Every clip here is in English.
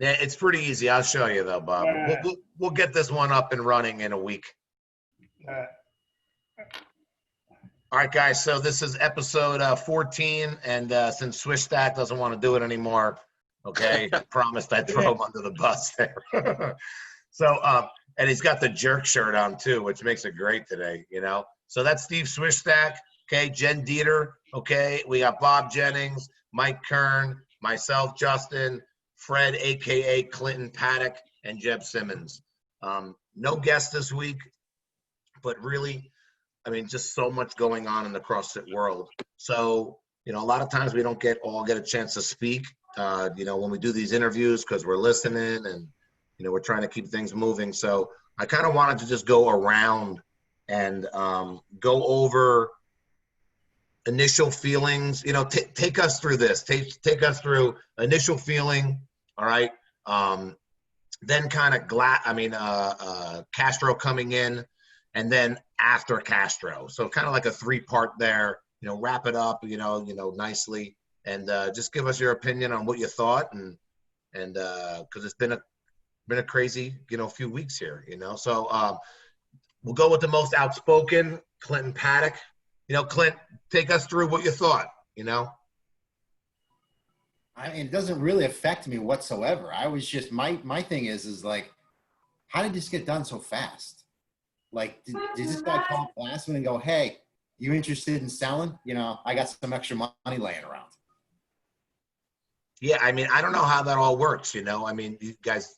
Yeah, it's pretty easy. I'll show you though, Bob. We'll get this one up and running in a week. All right, guys. So this is episode 14, and since Swish Stack doesn't want to do it anymore, okay, I promised I'd throw him under the bus there. So, and he's got the jerk shirt on too, which makes it great today, you know. So that's Steve Swish Stack, okay, Jen Dieter, okay. We got Bob Jennings, Mike Kern, myself, Justin, Fred, aka Clinton Paddock, and Jeb Simmons. No guest this week, but really, I mean, just so much going on in the CrossFit world. So, you know, a lot of times we don't get a chance to speak, you know, when we do these interviews because we're listening and, you know, we're trying to keep things moving. So I kind of wanted to just go around and go over initial feelings, you know, take us through this, take us through initial feeling. All right. Then kind of Castro coming in, and then after Castro. So kind of like a 3-part there, you know, wrap it up, you know, nicely, and just give us your opinion on what you thought, and because it's been a crazy, you know, few weeks here, you know. So we'll go with the most outspoken, Clinton Paddock. You know, Clint, take us through what you thought, you know. I mean, it doesn't really affect me whatsoever. I was just, my thing is like, how did this get done so fast? Like, did this guy call up last one and go, hey, you interested in selling? You know, I got some extra money laying around. Yeah, I mean, I don't know how that all works, you know. I mean, you guys,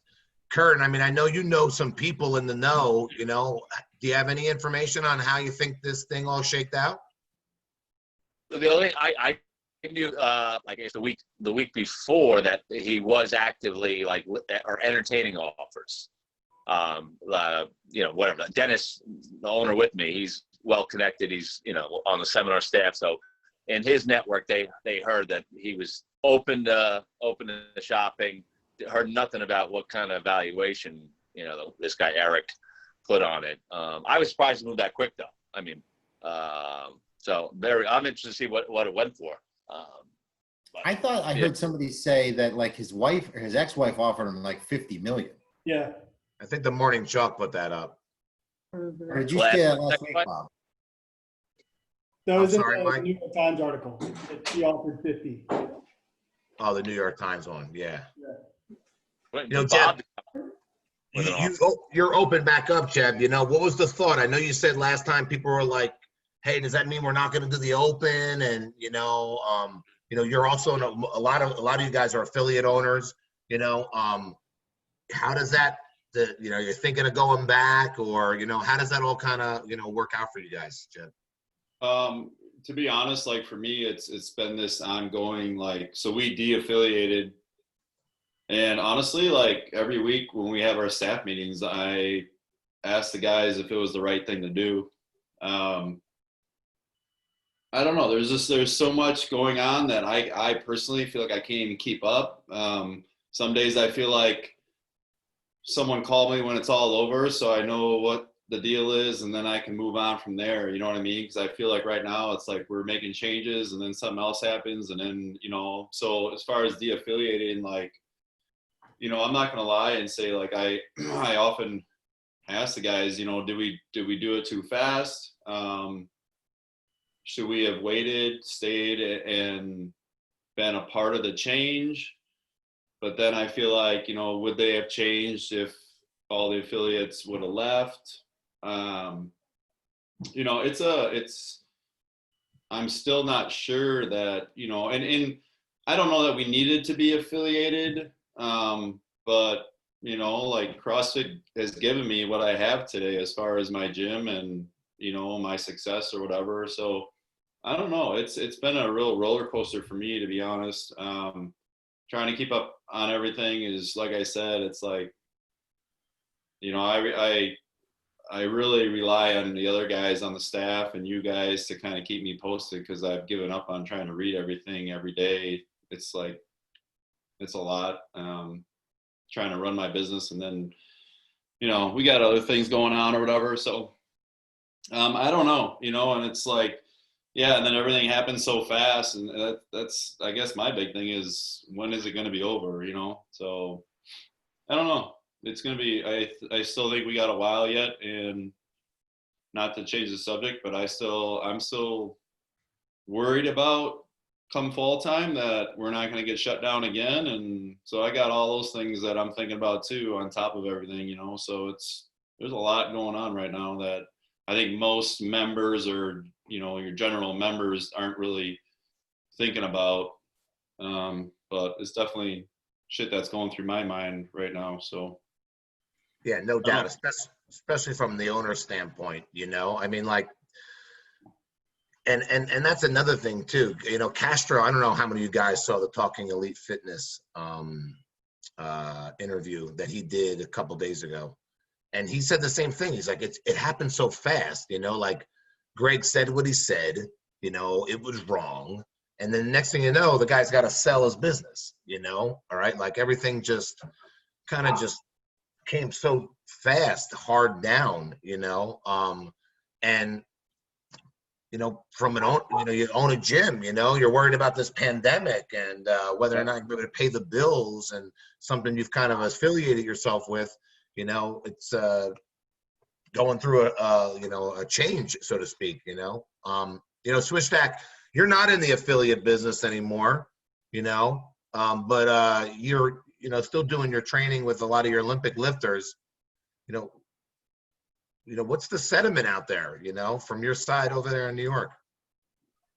Kern, I mean, I know you know some people in the know, you know. Do you have any information on how you think this thing all shaked out? The only I knew, I guess the week before that he was actively or entertaining offers. You know, whatever. Dennis, the owner with me, he's well connected. He's, you know, on the seminar staff. So in his network, they heard that he was open to shopping. Heard nothing about what kind of valuation, you know, this guy Eric put on it. I was surprised to move that quick though. I mean, so I'm interested to see what it went for. I thought I heard somebody say that like his ex-wife offered him like $50 million. Yeah. I think the Morning Chalk put that up. Or did you say that last week, Bob? That was I'm sorry, in the Mike? New York Times article. He offered 50. Oh, the New York Times one, yeah. You know, Jeb, you're open back up, Jeb. You know, what was the thought? I know you said last time people were like, hey, does that mean we're not going to do the open? And, you know, you're also a lot of you guys are affiliate owners, you know. How does that, you know, you're thinking of going back, or, you know, how does that all kind of, you know, work out for you guys, Jeb? To be honest, like for me, it's been this ongoing, like, so we de-affiliated, and honestly, like every week when we have our staff meetings, I ask the guys if it was the right thing to do. I don't know. There's so much going on that I personally feel like I can't even keep up. Some days I feel like someone called me when it's all over, so I know what the deal is, and then I can move on from there. You know what I mean? Because I feel like right now it's like we're making changes, and then something else happens, and then, you know. So as far as de-affiliating, like, you know, I'm not gonna lie and say like I often ask the guys, you know, did we do it too fast? Should we have waited, stayed, and been a part of the change? But then I feel like, you know, would they have changed if all the affiliates would have left? You know, I'm still not sure that, you know, and I don't know that we needed to be affiliated, but, you know, like CrossFit has given me what I have today as far as my gym and, you know, my success or whatever. So I don't know. It's been a real roller coaster for me, to be honest. Trying to keep up on everything is, like I said, it's like, you know, I really rely on the other guys on the staff and you guys to kind of keep me posted, because I've given up on trying to read everything every day. It's like, it's a lot, trying to run my business, and then, you know, we got other things going on or whatever. So I don't know, you know, and it's like, yeah, and then everything happens so fast, and that's I guess my big thing is, when is it going to be over, you know? So I don't know. It's going to be, I still think we got a while yet, and not to change the subject, but I'm still worried about come fall time that we're not going to get shut down again. And so I got all those things that I'm thinking about too, on top of everything, you know, so there's a lot going on right now that I think most members, or, you know, your general members, aren't really thinking about. But it's definitely shit that's going through my mind right now. So Yeah, no I don't doubt, know. especially from the owner standpoint, you know, I mean, like, and that's another thing too, you know, Castro, I don't know how many of you guys saw the Talking Elite Fitness interview that he did a couple days ago. And he said the same thing. He's like, it happened so fast, you know, like Greg said what he said, you know, it was wrong. And then next thing you know, the guy's got to sell his business, you know, all right. Like everything just kind of just came so fast, hard down, you know. And, you know, from an own, you know, you own a gym, you know, you're worried about this pandemic and whether or not you're going to pay the bills, and something you've kind of affiliated yourself with, you know, it's going through you know, a change, so to speak, you know. You know, Swishstack, you're not in the affiliate business anymore, you know, but you're, you know, still doing your training with a lot of your Olympic lifters. You know, what's the sentiment out there, you know, from your side over there in New York?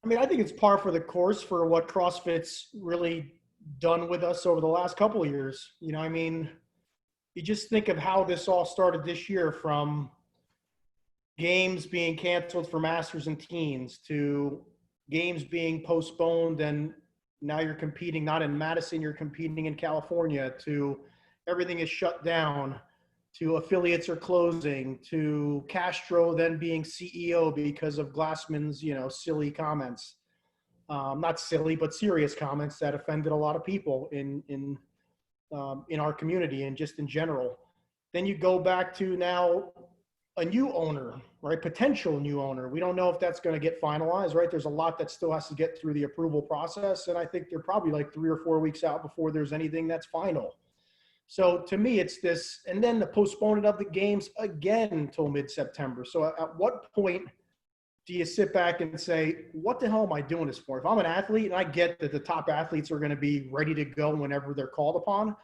I mean, I think it's par for the course for what CrossFit's really done with us over the last couple of years. You know, I mean, you just think of how this all started this year, from games being canceled for masters and teens to games being postponed, and now you're competing not in Madison, you're competing in California, to everything is shut down, to affiliates are closing, to Castro then being CEO because of Glassman's, you know, silly comments. Not silly, but serious comments that offended a lot of people in our community and just in general. Then you go back to now a new owner, right? Potential new owner. We don't know if that's going to get finalized, right? There's a lot that still has to get through the approval process. And I think they're probably like 3 or 4 weeks out before there's anything that's final. So to me, it's this, and then the postponement of the games again until mid-September. So at what point do you sit back and say, what the hell am I doing this for? If I'm an athlete, and I get that the top athletes are going to be ready to go whenever they're called upon,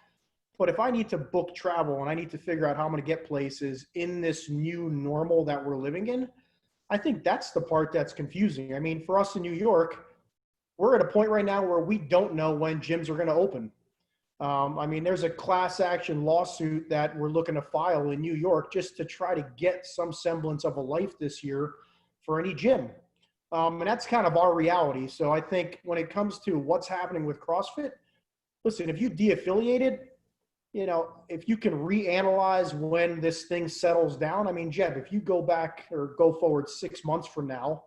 but if I need to book travel and I need to figure out how I'm going to get places in this new normal that we're living in, I think that's the part that's confusing. I mean, for us in New York, we're at a point right now where we don't know when gyms are going to open. I mean, there's a class action lawsuit that we're looking to file in New York just to try to get some semblance of a life this year for any gym. And that's kind of our reality. So I think when it comes to what's happening with CrossFit, listen, if you de-affiliated, you know, if you can reanalyze when this thing settles down. I mean, Jeb, if you go back or go forward 6 months from now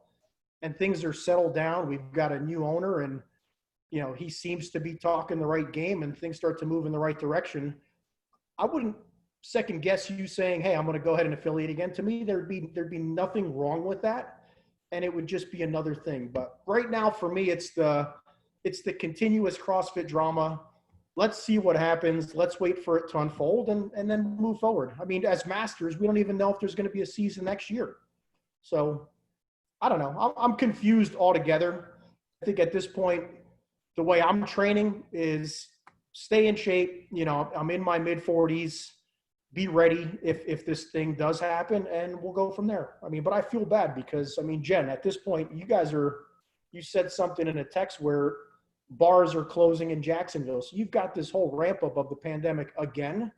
and things are settled down, we've got a new owner and, you know, he seems to be talking the right game and things start to move in the right direction, I wouldn't second guess you saying, hey, I'm going to go ahead and affiliate again. To me, there'd be nothing wrong with that. And it would just be another thing. But right now for me, it's the continuous CrossFit drama. Let's see what happens. Let's wait for it to unfold and then move forward. I mean, as masters, we don't even know if there's going to be a season next year. So I don't know. I'm confused altogether. I think at this point, the way I'm training is stay in shape. You know, I'm in my mid 40s, be ready if this thing does happen, and we'll go from there. I mean, but I feel bad because, I mean, Jen, at this point, you said something in a text where bars are closing in Jacksonville. So you've got this whole ramp up of the pandemic again.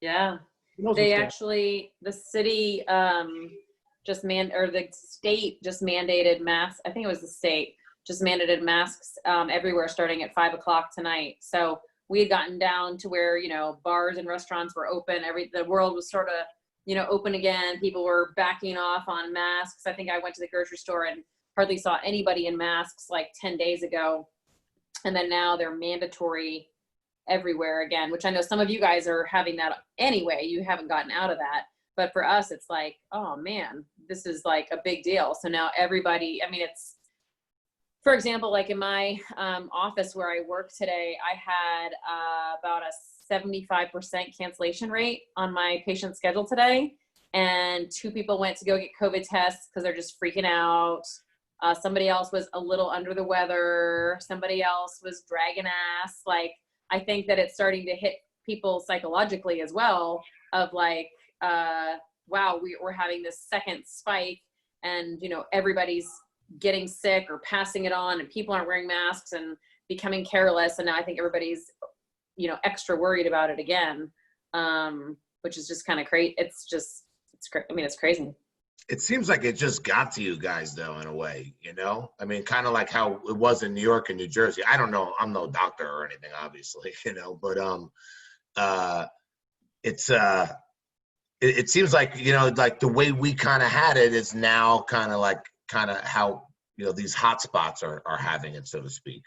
Yeah. Who knows They what's going on? actually, the city the state just mandated masks. I think it was the state just mandated masks everywhere starting at 5 o'clock tonight. So we had gotten down to where, you know, bars and restaurants were open. The world was sort of, you know, open again. People were backing off on masks. I think I went to the grocery store and hardly saw anybody in masks like 10 days ago. And then now they're mandatory everywhere again, which I know some of you guys are having that anyway. You haven't gotten out of that. But for us, it's like, oh man, this is like a big deal. So now everybody, I mean, it's, for example, like in my office where I work today, I had about a 75% cancellation rate on my patient schedule today. And 2 people went to go get COVID tests because they're just freaking out. Somebody else was a little under the weather. Somebody else was dragging ass. Like, I think that it's starting to hit people psychologically as well of like, wow, we're having this second spike and, everybody's getting sick or passing it on and people aren't wearing masks and becoming careless. And now I think everybody's, extra worried about it again, which is just kind of crazy. It's crazy. It seems like it just got to you guys, though, in a way, kind of like how it was in New York and New Jersey. I don't know. I'm no doctor or anything, obviously, but it seems like, like the way we kind of had it is now kind of how, these hot spots are having it, so to speak,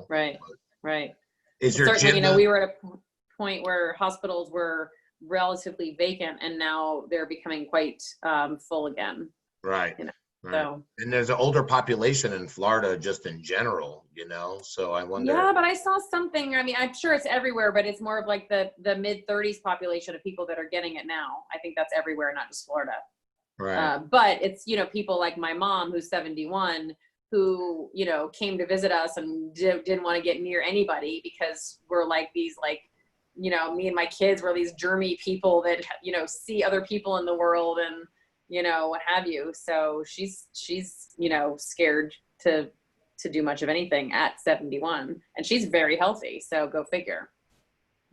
Right. Is your certainly, gym we were at a point where hospitals were relatively vacant and now they're becoming quite full again. right. Right. So, and there's an older population in Florida just in general, so I wonder. yeah, but I saw something, I'm sure it's everywhere, but it's more of like the mid-30s population of people that are getting it now. I think that's everywhere, not just Florida. Right. But it's, people like my mom who's 71 who, came to visit us and didn't want to get near anybody because we're like these, like, me and my kids were these germy people that, see other people in the world and, what have you. So she's, scared to do much of anything at 71 and she's very healthy. So go figure.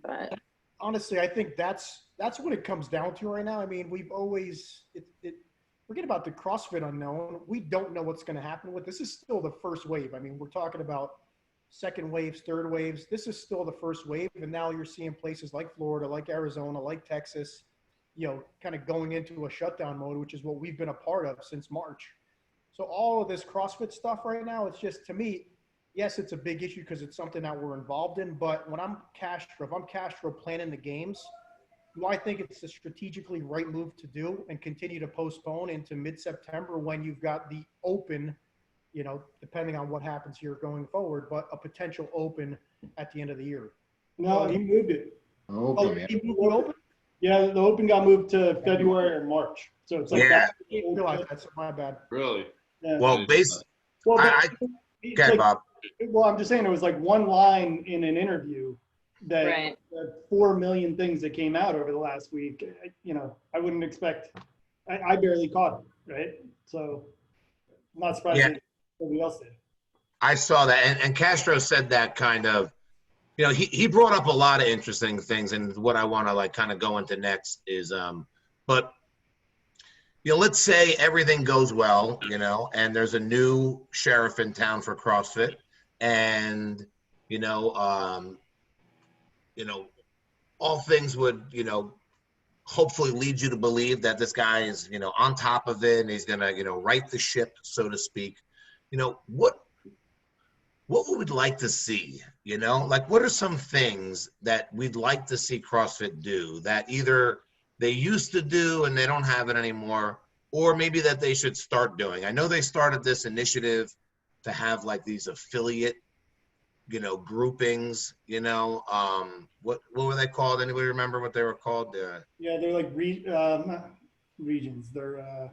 But Honestly, I think that's what it comes down to right now. I mean, we've always, forget about the CrossFit unknown. We don't know what's going to happen with this. Is still the first wave. I mean, we're talking about second waves, third waves. This is still the first wave. And now you're seeing places like Florida, like Arizona, like Texas, kind of going into a shutdown mode, which is what we've been a part of since March. So all of this CrossFit stuff right now, it's just, to me, yes, it's a big issue because it's something that we're involved in. But when if I'm Castro planning the games, do I think it's the strategically right move to do and continue to postpone into mid-September when you've got the open, depending on what happens here going forward, but a potential open at the end of the year? No, he moved it. Open, He moved the open? Yeah, the open got moved to February or March. So it's like Yeah. that. I didn't realize that, so my bad. Really? Yeah. Well, Well, go ahead, like, Bob. well, I'm just saying it was like one line in an interview that Right. 4 million things that came out over the last week. I wouldn't expect. I barely caught it, right? So I'm not surprised Yeah. that somebody else did. I saw that, and Castro said that kind of, he brought up a lot of interesting things, and what I want to kind of go into next is, but let's say everything goes well, and there's a new sheriff in town for CrossFit, and all things would, hopefully lead you to believe that this guy is, on top of it and he's gonna, right the ship, so to speak. What would we like to see? What are some things that we'd like to see CrossFit do that either they used to do and they don't have it anymore, or maybe that they should start doing? I know they started this initiative to have these affiliate, groupings, what were they called? Anybody remember what they were called? Yeah, they're like not regions. They're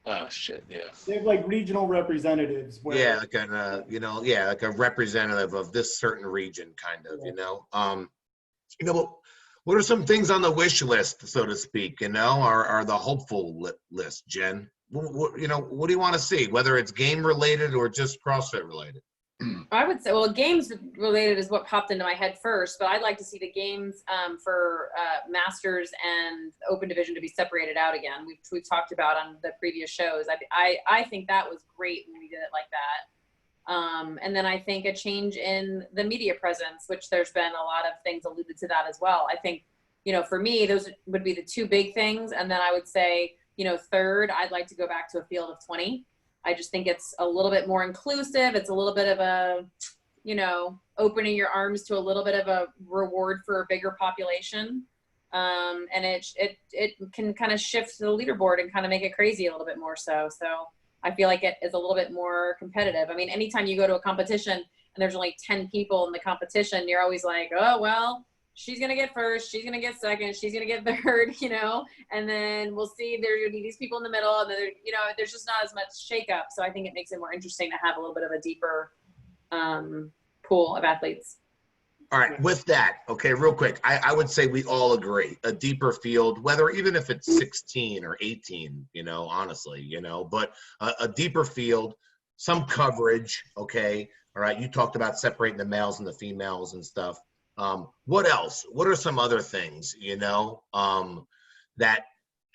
Oh shit, yeah. they have like regional representatives. Where, Yeah, like a representative of this certain region, kind of, but what are some things on the wish list, so to speak, are the hopeful list, Jen? What do you want to see, whether it's game related or just CrossFit related? I would say, well, games related is what popped into my head first, but I'd like to see the games for Masters and Open Division to be separated out again. We've talked about on the previous shows. I think that was great when we did it like that. And then I think a change in the media presence, which there's been a lot of things alluded to that as well. I think, for me, those would be the 2 big things. And then I would say, third, I'd like to go back to a field of 20. I just think it's a little bit more inclusive. It's a little bit of a, opening your arms to a little bit of a reward for a bigger population. And it can kind of shift the leaderboard and kind of make it crazy a little bit more so. So I feel like it is a little bit more competitive. I mean, anytime you go to a competition and there's only 10 people in the competition, you're always like, oh, well, she's going to get first, she's going to get second, she's going to get third, you know, and then we'll see there will be these people in the middle, and then, you know, there's just not as much shakeup. So I think it makes it more interesting to have a little bit of a deeper pool of athletes. All right, with that, okay, real quick, I would say we all agree, a deeper field, whether even if it's 16 or 18, you know, honestly, you know, but a deeper field, some coverage, okay, all right, you talked about separating the males and the females and stuff. What else? What are some other things, you know, that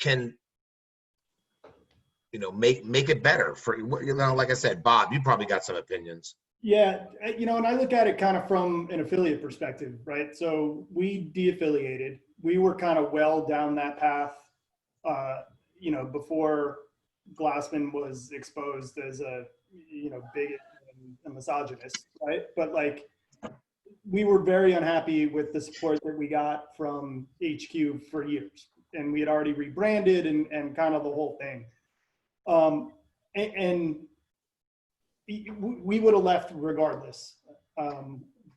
can, you know, make it better for, you know, like I said, Bob, you probably got some opinions. Yeah, you know, and I look at it kind of from an affiliate perspective, right? So we de-affiliated. We were kind of well down that path, you know, before Glassman was exposed as a, you know, bigot and a misogynist, right? But like, we were very unhappy with the support that we got from HQ for years. And we had already rebranded and kind of the whole thing. And we would have left regardless.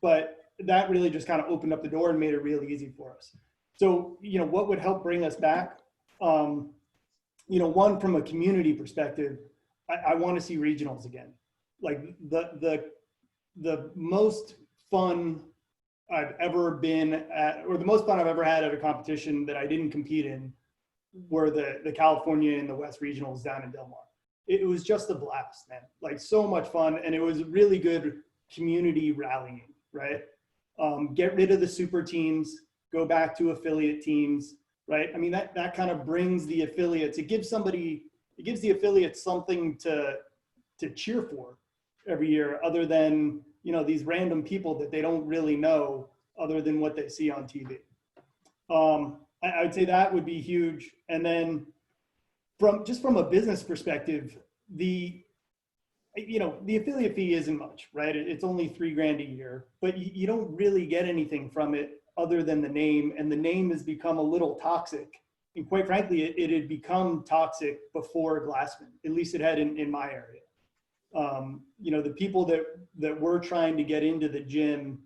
But that really just kind of opened up the door and made it really easy for us. So, you know, what would help bring us back? You know, one, from a community perspective, I want to see regionals again. Like the most fun I've ever been at, or the most fun I've ever had at a competition that I didn't compete in, were the California and the West regionals down in Del Mar. It was just a blast, man. Like, so much fun. And it was really good community rallying, right? Get rid of the super teams, go back to affiliate teams, right? I mean, that kind of brings the affiliates, it gives the affiliates something to cheer for every year, other than, you know, these random people that they don't really know other than what they see on TV. I would say that would be huge. And then from a business perspective, the affiliate fee isn't much, right? It's only $3,000 a year, but you don't really get anything from it other than the name, and the name has become a little toxic. And quite frankly, it had become toxic before Glassman. At least it had in my area. You know, the people that we're trying to get into the gym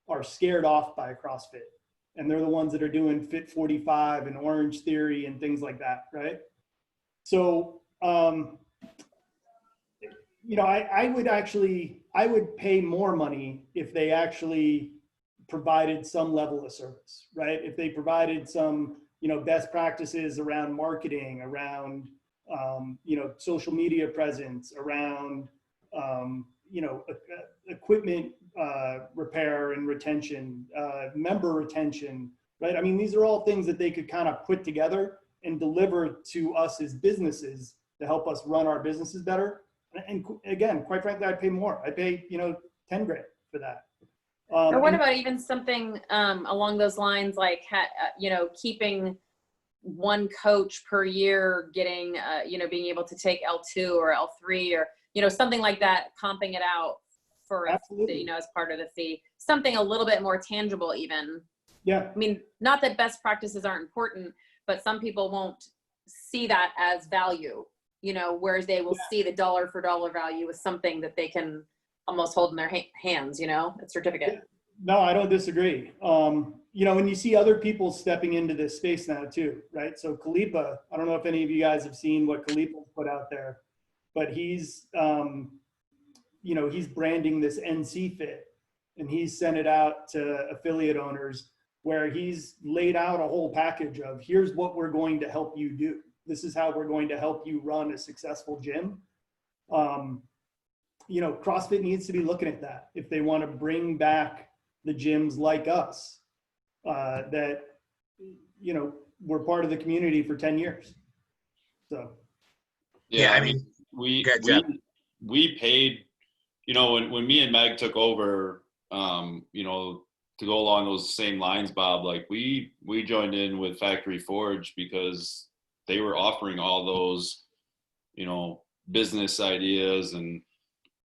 are scared off by CrossFit, and they're the ones that are doing Fit 45 and Orange Theory and things like that, right? So, you know, I would pay more money if they actually provided some level of service, right? If they provided some, you know, best practices around marketing, around, you know, social media presence, around, you know, equipment repair and retention, member retention, right? I mean, these are all things that they could kind of put together and deliver to us as businesses to help us run our businesses better. And again, quite frankly, I'd pay more. I'd pay, you know, $10,000 for that. Or what about even something along those lines, like, you know, keeping one coach per year, getting, you know, being able to take L2 or L3, or, you know, something like that, comping it out for, you know, as part of the fee, something a little bit more tangible even. Yeah. I mean, not that best practices aren't important, but some people won't see that as value, you know, whereas they will see the dollar for dollar value as something that they can almost hold in their hands, you know, a certificate. No, I don't disagree. You know, when you see other people stepping into this space now too, right? So Khalipa, I don't know if any of you guys have seen what Khalipa's put out there, but he's, you know, he's branding this NC Fit, and he's sent it out to affiliate owners where he's laid out a whole package of, here's what we're going to help you do. This is how we're going to help you run a successful gym. You know, CrossFit needs to be looking at that if they want to bring back the gyms like us, that, you know, we're part of the community for 10 years. So. Yeah, I mean, we paid, you know, when me and Meg took over, you know, to go along those same lines, Bob, like we joined in with Factory Forge because they were offering all those, you know, business ideas, and,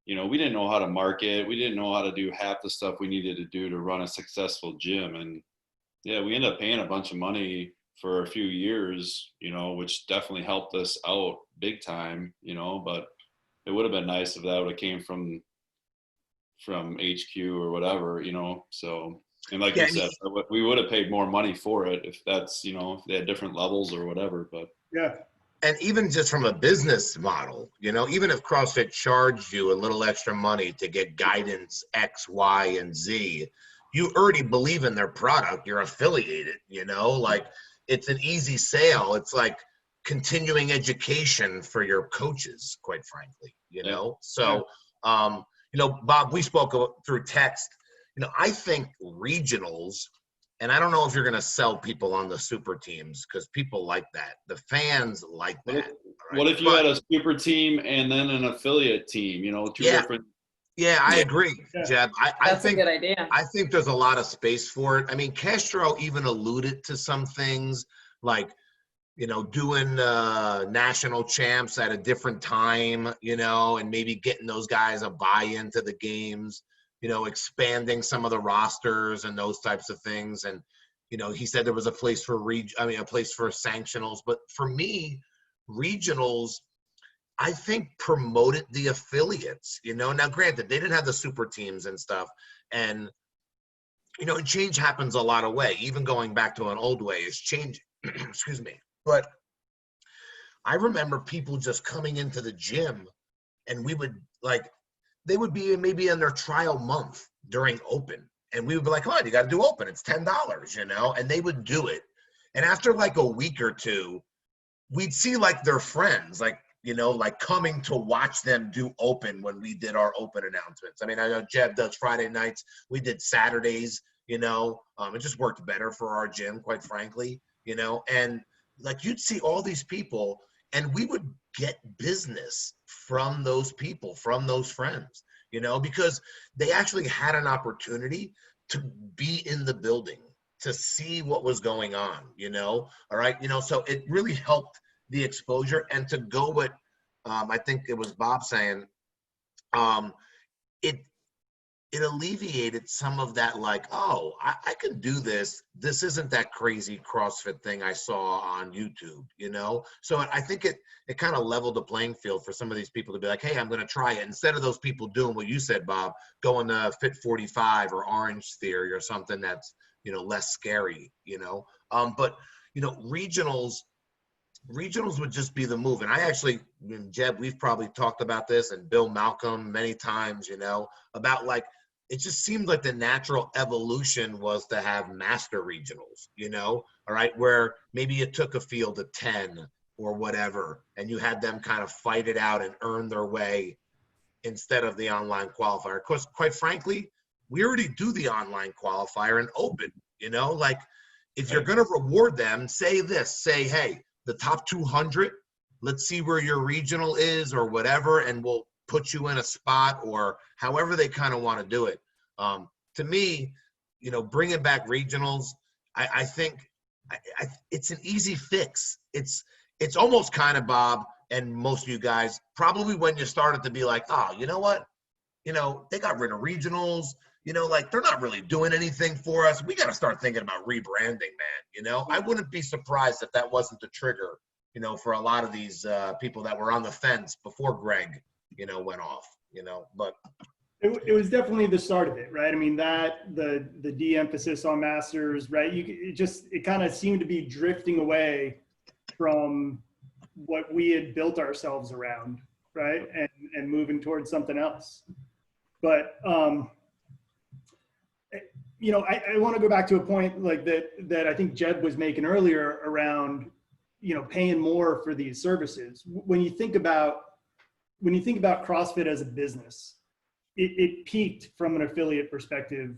you know, we didn't know how to market. We didn't know how to do half the stuff we needed to do to run a successful gym. And yeah, we ended up paying a bunch of money for a few years, you know, which definitely helped us out big time, you know, but it would have been nice if that would have came from HQ or whatever, you know. So And like Yeah, you said, we would have paid more money for it if that's, you know, if they had different levels or whatever, but. Yeah. and even just from a business model, you know, even if CrossFit charged you a little extra money to get guidance X, Y, and Z, you already believe in their product. You're affiliated, you know, like it's an easy sale. It's like continuing education for your coaches, quite frankly, you know? So, you know, Bob, we spoke through text. You know, I think regionals, and I don't know if you're going to sell people on the super teams because people like that. The fans like that. What if you had a super team and then an affiliate team, you know, two different. Yeah, I agree, Jeb. I That's think a good idea. I think there's a lot of space for it. I mean, Castro even alluded to some things like, you know, doing national champs at a different time, you know, and maybe getting those guys a buy-in to the games, you know, expanding some of the rosters and those types of things. And, you know, he said there was a place for a place for sanctionals. But for me, regionals, I think promoted the affiliates, you know. Now, granted, they didn't have the super teams and stuff. And, you know, and change happens a lot of way. Even going back to an old way is changing. Excuse me. But I remember people just coming into the gym and we would like, they would be maybe in their trial month during open. And we would be like, oh, you got to do open. It's $10, you know, and they would do it. And after like a week or two, we'd see like their friends, like, you know, like coming to watch them do open when we did our open announcements. I mean, I know Jeb does Friday nights. We did Saturdays, you know, it just worked better for our gym, quite frankly, you know, and like you'd see all these people and we would get business from those people, from those friends, you know, because they actually had an opportunity to be in the building, to see what was going on, you know, all right, you know, so it really helped the exposure. And to go with, I think it was Bob saying, it alleviated some of that, like, oh, I can do this. This isn't that crazy CrossFit thing I saw on YouTube, you know? So I think it kind of leveled the playing field for some of these people to be like, hey, I'm going to try it. Instead of those people doing what you said, Bob, going to Fit 45 or Orange Theory or something that's, you know, less scary, you know? But, you know, regionals would just be the move. And I actually, Jeb, we've probably talked about this, and Bill Malcolm many times, you know, about like, it just seemed like the natural evolution was to have master regionals, you know, all right, where maybe you took a field of 10 or whatever, and you had them kind of fight it out and earn their way instead of the online qualifier. Of course, quite frankly, we already do the online qualifier and open, you know, like if you're going to reward them, say, hey, the top 200, let's see where your regional is or whatever, and we'll put you in a spot, or however they kind of want to do it. To me, you know, bringing back regionals, I think it's an easy fix. It's almost kind of, Bob, and most of you guys, probably when you started to be like, oh, you know what? You know, they got rid of regionals. You know, like they're not really doing anything for us. We got to start thinking about rebranding, man. You know, I wouldn't be surprised if that wasn't the trigger, you know, for a lot of these people that were on the fence before Greg, you know, went off, you know, but. It was definitely the start of it, right? I mean, that the de-emphasis on masters, right? It kind of seemed to be drifting away from what we had built ourselves around, right? And moving towards something else. But, you know, I want to go back to a point like that I think Jed was making earlier around, you know, paying more for these services. When you think about CrossFit as a business, it peaked from an affiliate perspective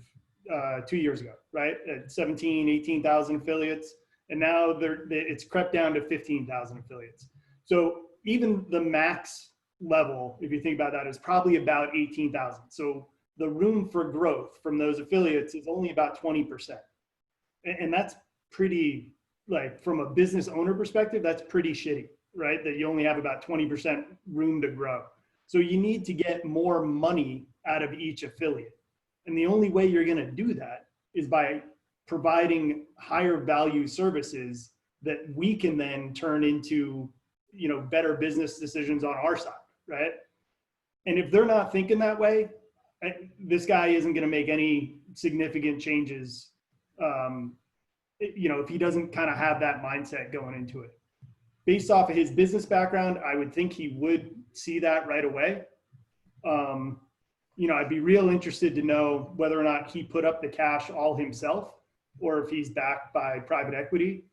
2 years ago, right? At 17, 18,000 affiliates. And now it's crept down to 15,000 affiliates. So even the max level, if you think about that, is probably about 18,000. So the room for growth from those affiliates is only about 20%. And that's pretty, like, from a business owner perspective, that's pretty shitty, right? That you only have about 20% room to grow. So you need to get more money out of each affiliate. And the only way you're going to do that is by providing higher value services that we can then turn into, you know, better business decisions on our side, right? And if they're not thinking that way, this guy isn't going to make any significant changes, if he doesn't kind of have that mindset going into it. Based off of his business background, I would think he would see that right away. I'd be real interested to know whether or not he put up the cash all himself or if he's backed by private equity.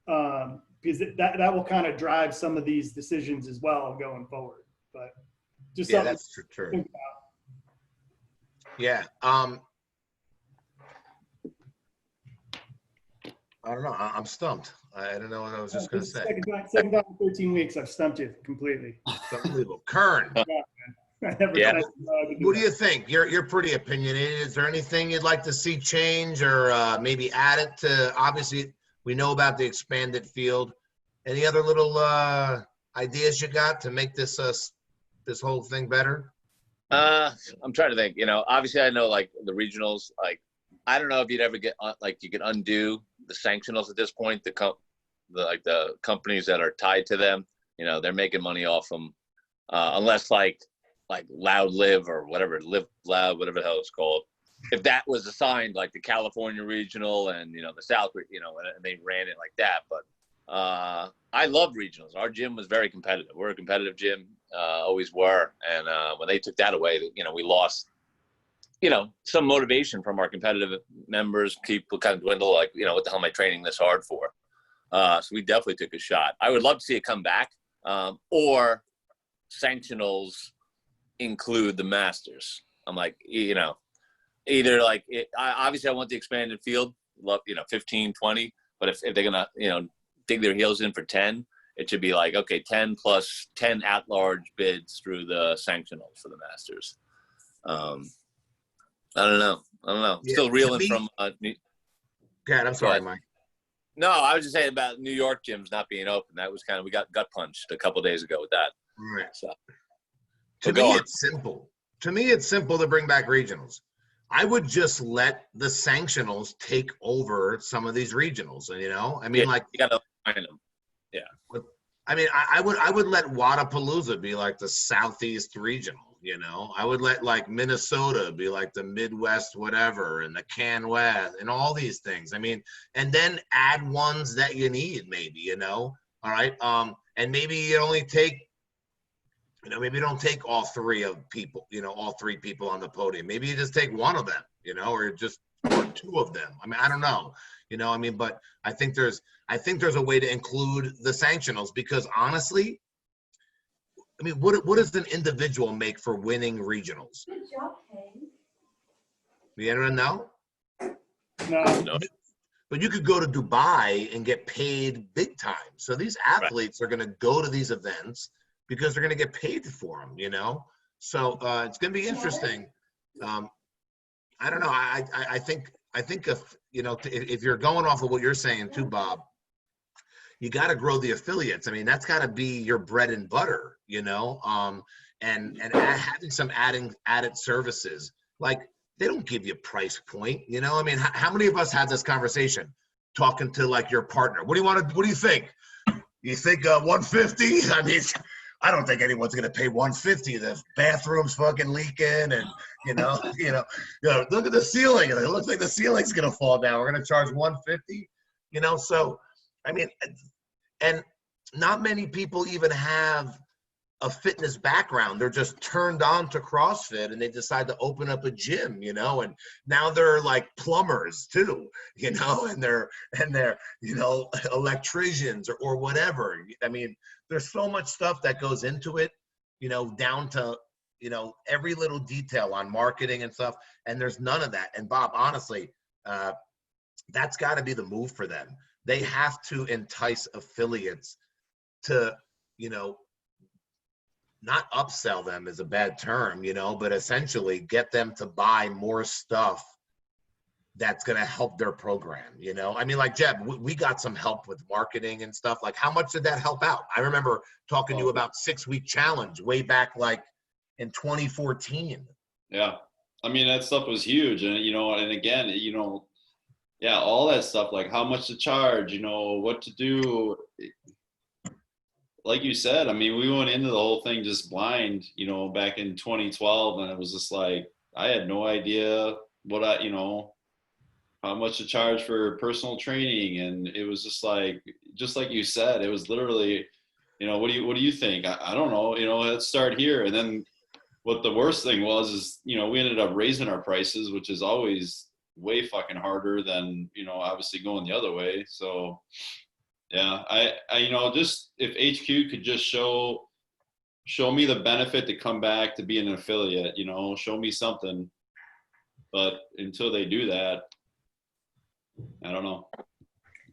Because that will kind of drive some of these decisions as well going forward. But just Yeah, something that's to true. think about. Yeah. I don't know. I'm stumped. I don't know what I was just going to say. Second time in 13 weeks, I've stumped you completely. It's unbelievable. Kern, I never Yeah. thought I could do what do that. you think? You're pretty opinionated. Is there anything you'd like to see change or maybe add it to? Obviously, we know about the expanded field. Any other little ideas you got to make this this whole thing better? I'm trying to think. Obviously, I know like the regionals. Like, I don't know if you'd ever get like you could undo the sanctionals at this point. The companies that are tied to them, they're making money off them, unless like Loud Live or whatever, Live Loud, whatever the hell it's called. If that was assigned like the California regional and the South, and they ran it like that. But I love regionals. Our gym was very competitive. We're a competitive gym, always were. And when they took that away, we lost, some motivation from our competitive members. People kind of dwindle, like, what the hell am I training this hard for? So we definitely took a shot. I would love to see it come back, or sanctionals include the masters. I'm like, either like obviously I want the expanded field, love 15, 20, but if they're gonna dig their heels in for 10, it should be like, okay, 10 plus 10 at-large bids through the sanctionals for the masters. I don't know. Yeah, Still reeling from God, I'm sorry, Mike. no, I was just saying about New York gyms not being open. That was we got gut punched a couple of days ago with that. Right. So To me, it's simple. To me, it's simple to bring back regionals. I would just let the sanctionals take over some of these regionals. And you gotta find them. I mean, I would let Wadapalooza be like the Southeast regional. I would let like Minnesota be like the Midwest, whatever, and the Can West, and all these things. I mean, and then add ones that you need, maybe. All right. And maybe you only take. Maybe you don't take all three all three people on the podium. Maybe you just take one of them, or two of them. I mean, I don't know, but I think there's a way to include the sanctionals because honestly, I mean, what does an individual make for winning regionals? Good job, Hayes. You anyone know? No. But you could go to Dubai and get paid big time. So these athletes are going to go to these events because they're going to get paid for them, So it's going to be interesting. I don't know. I think if you're going off of what you're saying too, Bob, you got to grow the affiliates. I mean, that's got to be your bread and butter, and having some added services. Like they don't give you a price point, I mean, how many of us had this conversation talking to like your partner? What do you think? You think 150? I mean, I don't think anyone's gonna pay 150. The bathroom's fucking leaking, and look at the ceiling. It looks like the ceiling's gonna fall down. We're gonna charge 150. So I mean, and not many people even have a fitness background. They're just turned on to CrossFit and they decide to open up a gym, and now they're like plumbers too, and they're electricians or whatever. I mean, there's so much stuff that goes into it, down to, every little detail on marketing and stuff. And there's none of that. And Bob, honestly, that's got to be the move for them. They have to entice affiliates to, not upsell them is a bad term, but essentially get them to buy more stuff that's going to help their program, I mean, like Jeb, we got some help with marketing and stuff. Like, how much did that help out? I remember talking to you about 6-week challenge way back like in 2014. Yeah. I mean, that stuff was huge. And, and again, yeah, all that stuff, like how much to charge, what to do. Like you said, I mean, we went into the whole thing just blind, back in 2012. And it was just like, I had no idea what I, how much to charge for personal training. And it was just like you said, it was literally, what do you think? I don't know, let's start here. And then what the worst thing was is, we ended up raising our prices, which is always way fucking harder than, obviously going the other way. So yeah, just if HQ could just show me the benefit to come back to be an affiliate, show me something. But until they do that, I don't know.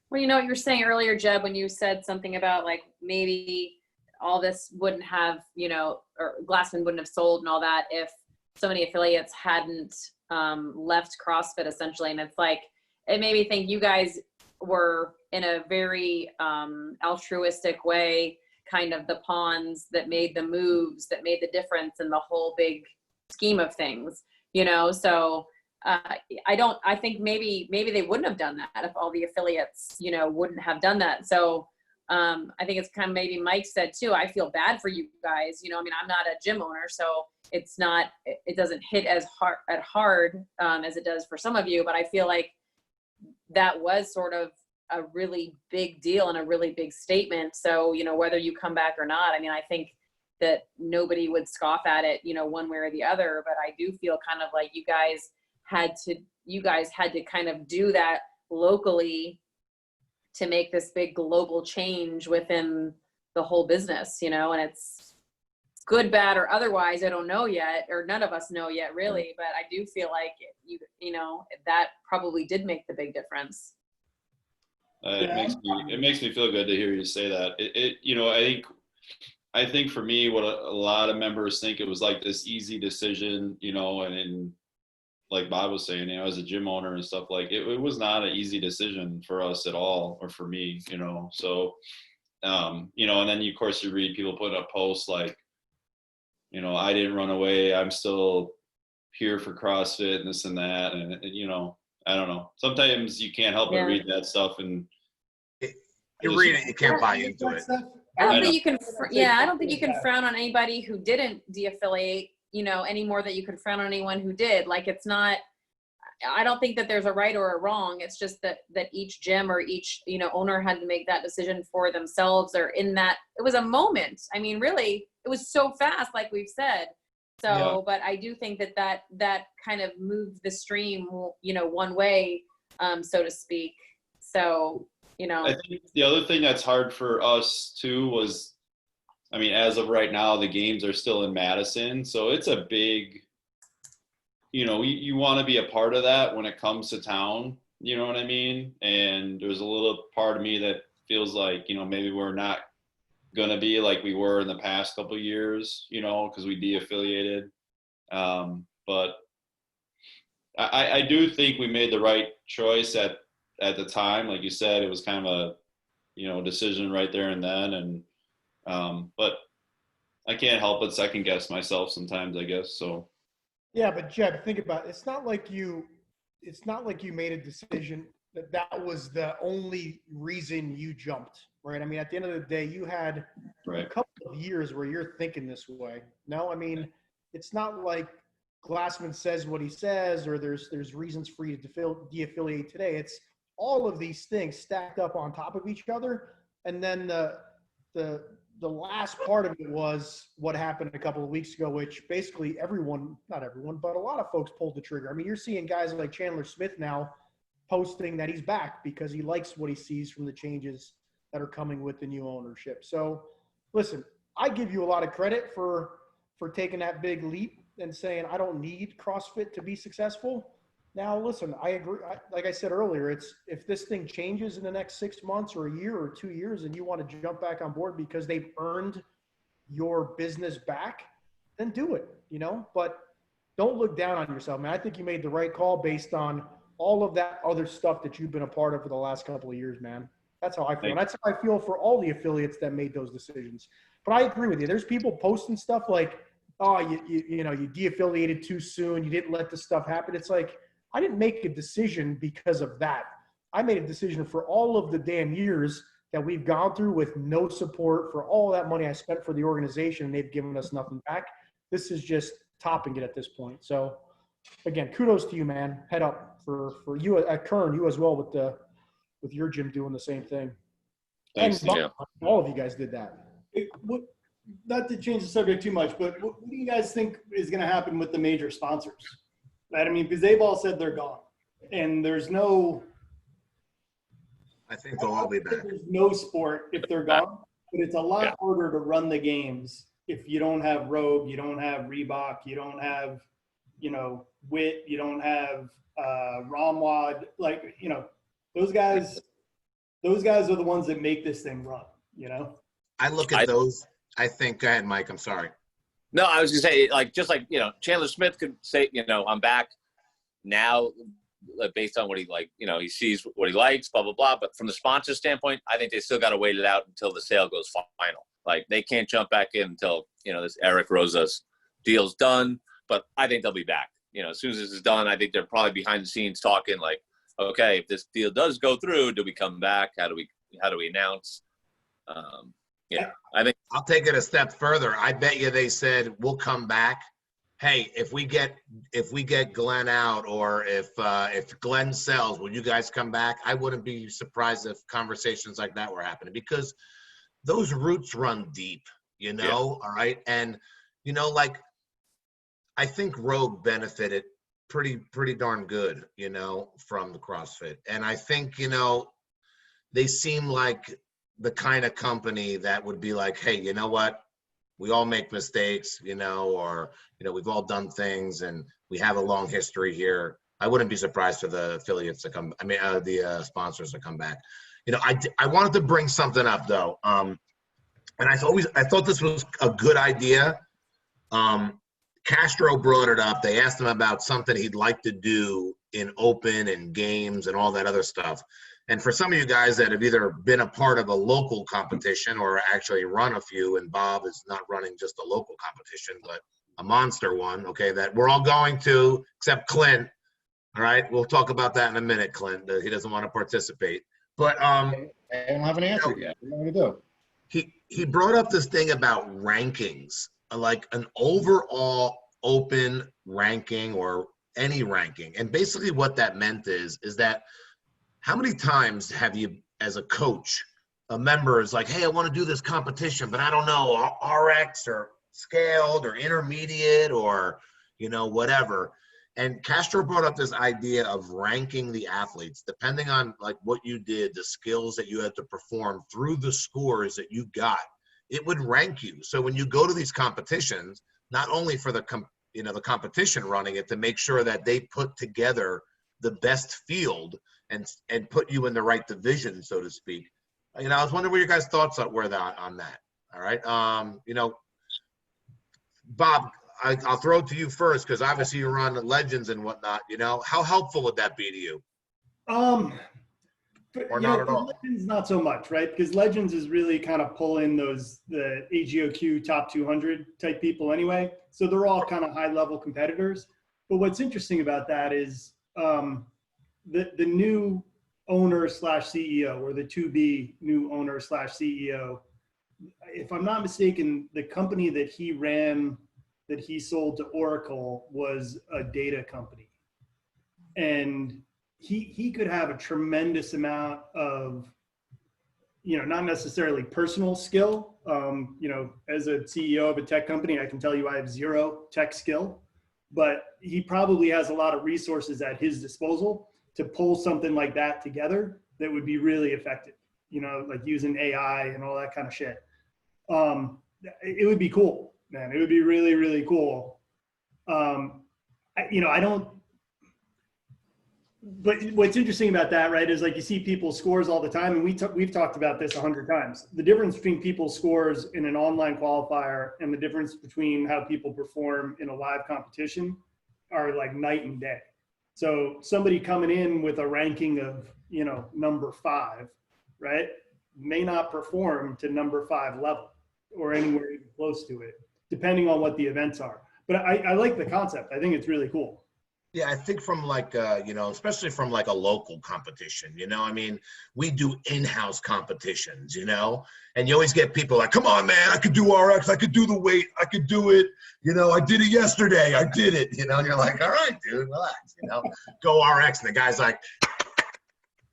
Well, what you were saying earlier, Jeb, when you said something about like maybe all this wouldn't have, or Glassman wouldn't have sold and all that if so many affiliates hadn't left CrossFit essentially. And it's like, it made me think you guys were in a very altruistic way, kind of the pawns that made the moves, that made the difference in the whole big scheme of things, so I think maybe they wouldn't have done that if all the affiliates, wouldn't have done that. So I think it's kind of maybe Mike said too, I feel bad for you guys, I'm not a gym owner, so it doesn't hit as hard as it does for some of you, but I feel like that was sort of a really big deal and a really big statement. So, whether you come back or not, I think that nobody would scoff at it, one way or the other, but I do feel kind of like you guys had to kind of do that locally to make this big global change within the whole business, and it's good, bad, or otherwise, I don't know yet, or none of us know yet really, but I do feel like that probably did make the big difference. It makes me feel good to hear you say that. I think for me, what a lot of members think, it was like this easy decision, and like Bob was saying, as a gym owner and stuff, like it was not an easy decision for us at all, or for me, so, and then of course you read people put up posts like, I didn't run away, I'm still here for CrossFit and this and that. And I don't know. Sometimes you can't help but read that stuff, and you read it, you can't buy into it. I don't think you can. I don't think you can frown on anybody who didn't de-affiliate, any more than you could frown on anyone who did. Like, it's not. I don't think that there's a right or a wrong. It's just that each gym or each owner had to make that decision for themselves, or in that it was a moment. Really, it was so fast, like we've said. So, yeah. But I do think that kind of moved the stream, one way, so to speak. So, I think the other thing that's hard for us too was, as of right now, the games are still in Madison. So it's a big, you want to be a part of that when it comes to town, you know what I mean? And there's a little part of me that feels like, maybe we're not going to be like we were in the past couple of years, because we de-affiliated. But I do think we made the right choice at the time. Like you said, it was kind of a, decision right there and then. And, but I can't help but second guess myself sometimes, I guess. So. Yeah, but Jeb, think about it. It's not like you made a decision that was the only reason you jumped, right? At the end of the day, you had a couple of years where you're thinking this way. No, it's not like Glassman says what he says, or there's reasons for you to de-affiliate today. It's all of these things stacked up on top of each other. And then the last part of it was what happened a couple of weeks ago, which basically not everyone, but a lot of folks pulled the trigger. You're seeing guys like Chandler Smith now posting that he's back because he likes what he sees from the changes that are coming with the new ownership. So listen, I give you a lot of credit for taking that big leap and saying, I don't need CrossFit to be successful. Now, listen, I agree. Like I said earlier, if this thing changes in the next 6 months or a year or 2 years and you want to jump back on board because they've earned your business back, then do it, but don't look down on yourself, man. I think you made the right call based on all of that other stuff that you've been a part of for the last couple of years, man. That's how I feel. And that's how I feel for all the affiliates that made those decisions. But I agree with you. There's people posting stuff like, oh, you de-affiliated too soon. You didn't let this stuff happen. It's like, I didn't make a decision because of that. I made a decision for all of the damn years that we've gone through with no support, for all that money I spent for the organization, and they've given us nothing back. This is just topping it at this point. So again, kudos to you, man. Head up for you at Kern, you as well with your gym doing the same thing. Thanks. And Yeah. all of you guys did that. Not to change the subject too much, but what do you guys think is going to happen with the major sponsors? Right? I mean, because they've all said they're gone, and there's no. I think they'll all be back. There's no sport if they're gone, but it's a lot harder to run the games if you don't have Rogue, you don't have Reebok, you don't have, Wit, you don't have Ramwad. Like, those guys are the ones that make this thing run. I look at those. I think. Go ahead, Mike. I'm sorry. No, I was gonna say, just like Chandler Smith could say, I'm back now, based on what he he sees what he likes, blah blah blah. But from the sponsor standpoint, I think they still got to wait it out until the sale goes final. Like, they can't jump back in until this Eric Rosa's deal's done. But I think they'll be back. As soon as this is done, I think they're probably behind the scenes talking like, okay, if this deal does go through, do we come back? How do we announce? I think I'll take it a step further. I bet you they said we'll come back. Hey, if we get Glenn out, or if Glenn sells, will you guys come back? I wouldn't be surprised if conversations like that were happening, because those roots run deep, all right? And, I think Rogue benefited pretty darn good, from the CrossFit. And I think, they seem like the kind of company that would be like, hey, you know what? We all make mistakes, or, we've all done things and we have a long history here. I wouldn't be surprised for the affiliates to come. The sponsors to come back. I wanted to bring something up though. And I thought this was a good idea. Castro brought it up. They asked him about something he'd like to do in open and games and all that other stuff. And for some of you guys that have either been a part of a local competition or actually run a few, and Bob is not running just a local competition, but a monster one, okay, that we're all going to, except Clint. All right, we'll talk about that in a minute, Clint. He doesn't want to participate. But I don't have an answer yet. What am I going to do? He brought up this thing about rankings, like an overall open ranking or any ranking. And basically what that meant is that how many times have you, as a coach, a member is like, hey, I want to do this competition, but I don't know, RX or scaled or intermediate or, whatever. And Castro brought up this idea of ranking the athletes, depending on like what you did, the skills that you had to perform through the scores that you got, it would rank you. So when you go to these competitions, not only for the competition running it to make sure that they put together the best field and put you in the right division, so to speak. I was wondering what your guys' thoughts were on that. All right. Bob, I'll throw it to you first, because obviously you're on the Legends and whatnot. How helpful would that be to you? Or not at all? Legends, not so much, right? Because Legends is really kind of pulling the AGOQ top 200 type people anyway. So they're all kind of high level competitors. But what's interesting about that is the new owner / CEO, or the to-be new owner / CEO, if I'm not mistaken, the company that he ran, that he sold to Oracle, was a data company. And he could have a tremendous amount of, not necessarily personal skill. As a CEO of a tech company, I can tell you I have zero tech skill, but he probably has a lot of resources at his disposal to pull something like that together that would be really effective, like using AI and all that kind of shit. It would be cool, man. It would be really, really cool. But what's interesting about that, right, is like you see people's scores all the time, and we've talked about this 100 times. The difference between people's scores in an online qualifier and the difference between how people perform in a live competition are like night and day. So somebody coming in with a ranking of, number 5, right, may not perform to number 5 level or anywhere even close to it, depending on what the events are. But I like the concept. I think it's really cool. Yeah, I think from like, especially from like a local competition, I mean, we do in-house competitions, and you always get people like, come on, man, I could do RX, I could do the weight, I could do it. I did it yesterday, I did it, and you're like, all right, dude, relax, go RX. And the guy's like,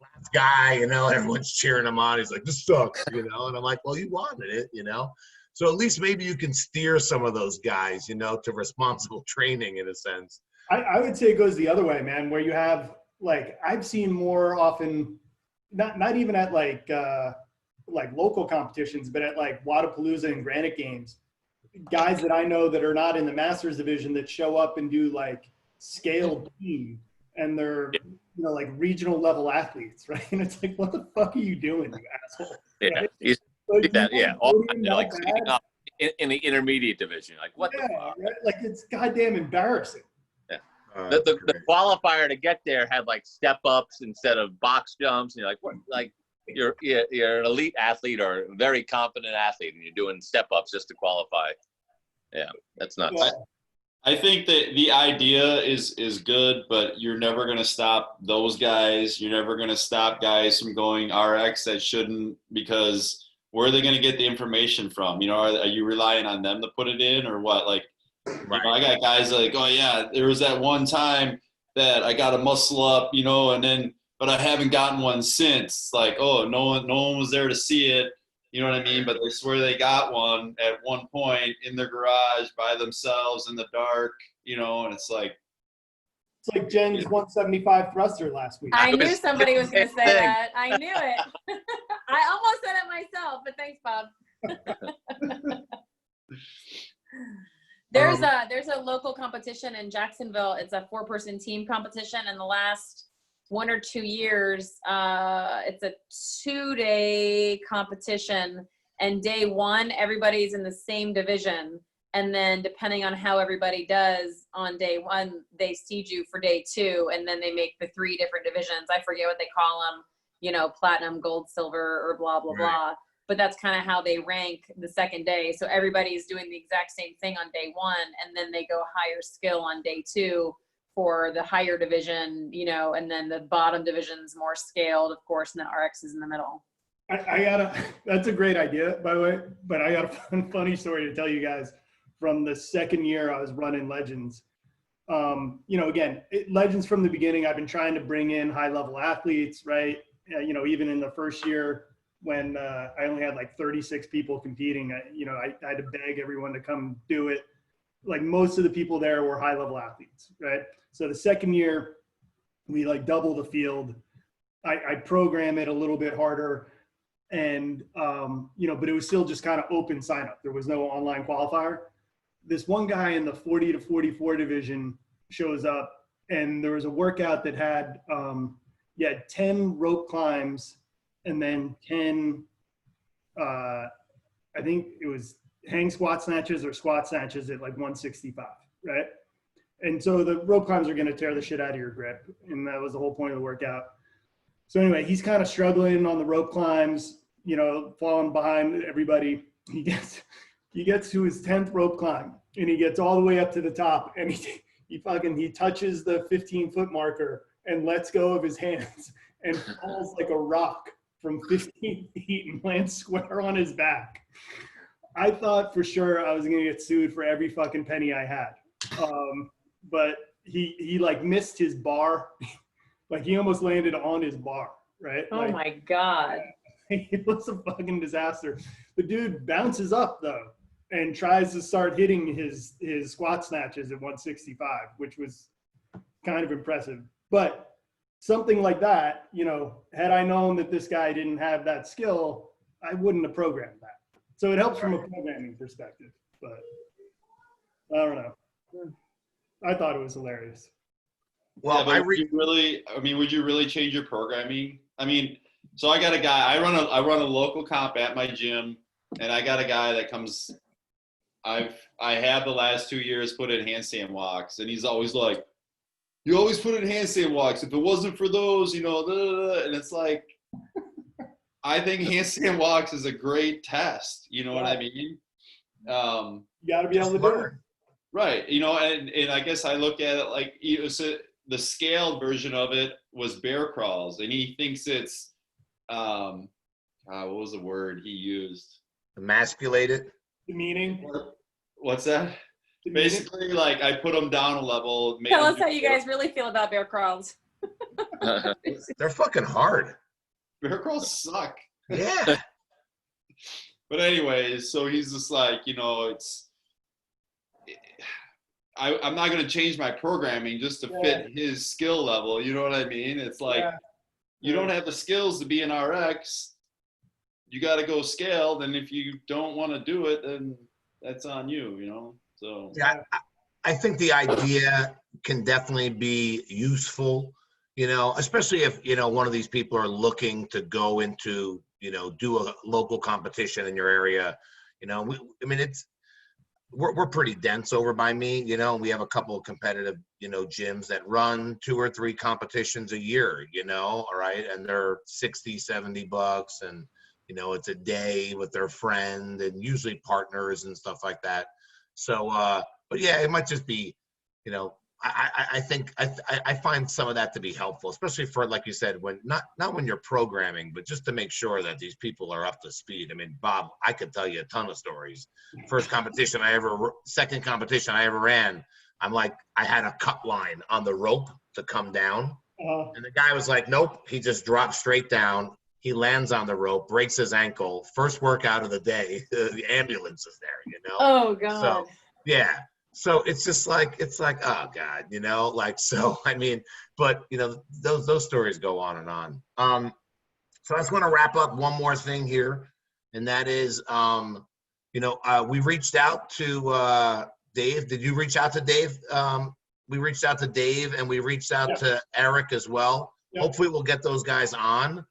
last guy, everyone's cheering him on. He's like, this sucks, and I'm like, well, you wanted it, So at least maybe you can steer some of those guys, to responsible training in a sense. I would say it goes the other way, man, where you have, like, I've seen more often, not even at like local competitions, but at like Wadapalooza and Granite Games, guys that I know that are not in the Masters division that show up and do like scaled team, and they're, like regional level athletes, right? And it's like, what the fuck are you doing, you asshole? Yeah, Right? you Like, see that. Yeah, all like that speaking bad? up in the intermediate division. Like, what the Yeah, fuck? right? Like, it's goddamn embarrassing. The qualifier to get there had like step ups instead of box jumps, and you're like, what? Like, you're an elite athlete or a very confident athlete, and you're doing step ups just to qualify. Yeah, that's nuts. Yeah. I think that the idea is good, but you're never going to stop those guys. You're never going to stop guys from going RX that shouldn't, because where are they going to get the information from? Are you relying on them to put it in, or what? Like, I got guys like, oh yeah, there was that one time that I got a muscle up, but I haven't gotten one since. Like, oh, no one was there to see it. You know what I mean? But they swear they got one at one point in their garage by themselves in the dark, and it's like. It's like Jen's 175 thruster last week. I knew somebody was going to say that. I knew it. I almost said it myself, but thanks, Bob. There's a local competition in Jacksonville. It's a 4-person team competition. In the last 1 or 2 years, it's a 2-day competition, and day 1, everybody's in the same division. And then depending on how everybody does on day 1, they seed you for day 2, and then they make the 3 different divisions. I forget what they call them, platinum, gold, silver, or blah, blah, blah. But that's kind of how they rank the second day. So everybody's doing the exact same thing on day 1, and then they go higher skill on day 2 for the higher division, and then the bottom division's more scaled, of course, and the RX is in the middle. That's a great idea, by the way, but I got a funny story to tell you guys from the second year I was running Legends. Again, Legends from the beginning, I've been trying to bring in high-level athletes, right? Even in the first year, when I only had like 36 people competing, I had to beg everyone to come do it. Like, most of the people there were high level athletes, right? So the second year, we like double the field. I program it a little bit harder, and but it was still just kind of open sign up. There was no online qualifier. This one guy in the 40 to 44 division shows up, and there was a workout that had 10 rope climbs, and then 10, I think it was hang squat snatches or squat snatches at like 165, right? And so the rope climbs are going to tear the shit out of your grip. And that was the whole point of the workout. So anyway, he's kind of struggling on the rope climbs, falling behind everybody. He gets to his 10th rope climb, and he gets all the way up to the top, and he touches the 15-foot marker and lets go of his hands and falls like a rock from 15 feet and lands square on his back. I thought for sure I was going to get sued for every fucking penny I had. But he like missed his bar. Like, he almost landed on his bar, right? Oh my God. It was a fucking disaster. The dude bounces up though and tries to start hitting his squat snatches at 165, which was kind of impressive. But something like that, had I known that this guy didn't have that skill, I wouldn't have programmed that. So it helps from a programming perspective, but I don't know. I thought it was hilarious. Well, would you really change your programming? So I got a guy, I run a local comp at my gym, and I got a guy that comes, I have the last 2 years put in handstand walks, and he's always like, you always put in handstand walks. If it wasn't for those, and it's like, I think handstand walks is a great test. You know what I mean? You got to be able to do it. Right. You know, and I guess I look at it like the scaled version of it was bear crawls, and he thinks it's what was the word he used? Emasculated. Demeaning. What's that? Demeaning. Basically, like I put him down a level. Made Tell him us how you guys really feel about bear crawls. They're fucking hard. bear crawls suck. Yeah. But anyways, so he's just like, I'm not going to change my programming just to fit his skill level. You know what I mean? It's like, you don't have the skills to be an RX. You got to go scaled. And if you don't want to do it, then that's on you, So Yeah, I think the idea can definitely be useful, especially if, one of these people are looking to go into, do a local competition in your area. We're pretty dense over by me, we have a couple of competitive, gyms that run 2 or 3 competitions a year, all right. And they're $60-$70 and, it's a day with their friend and usually partners and stuff like that. So, but yeah, it might just be, I think I find some of that to be helpful, especially for, like you said, when not when you're programming, but just to make sure that these people are up to speed. I mean, Bob, I could tell you a ton of stories. Second competition I ever ran, I'm like, I had a cut line on the rope to come down. And the guy was like, nope, he just dropped straight down. He lands on the rope, breaks his ankle. First workout of the day, the ambulance is there, Oh God. So, yeah. So it's just like, oh God, so, I mean, but those stories go on and on. So I just want to wrap up one more thing here. And that is, we reached out to Dave. Did you reach out to Dave? We reached out to Dave and we reached out to Eric as well. Hopefully we'll get those guys on.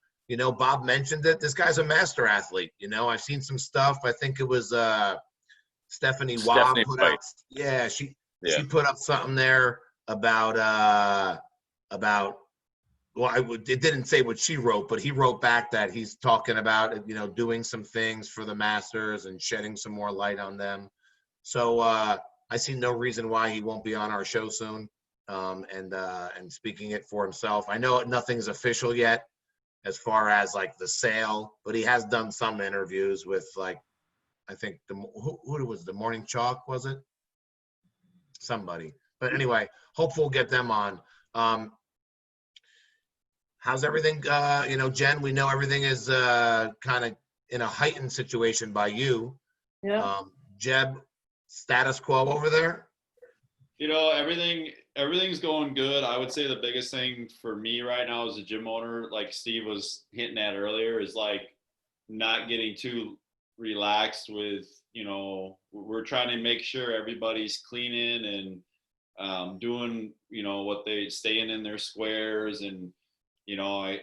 Bob mentioned it. This guy's a master athlete. I've seen some stuff. I think it was Stephanie Waugh put out. Yeah, she put up something there about it didn't say what she wrote, but he wrote back that he's talking about doing some things for the masters and shedding some more light on them. So I see no reason why he won't be on our show soon and speaking it for himself. I know nothing's official yet as far as like the sale, but he has done some interviews with like, I think who was the Morning Chalk, was it? Somebody. But anyway, hopefully we'll get them on. How's everything? Jen, we know everything is kind of in a heightened situation by you. Yeah. Jeb, status quo over there? Everything's going good. I would say the biggest thing for me right now as a gym owner, like Steve was hinting at earlier, is like not getting too relaxed with, we're trying to make sure everybody's cleaning and doing, what they staying in their squares. And,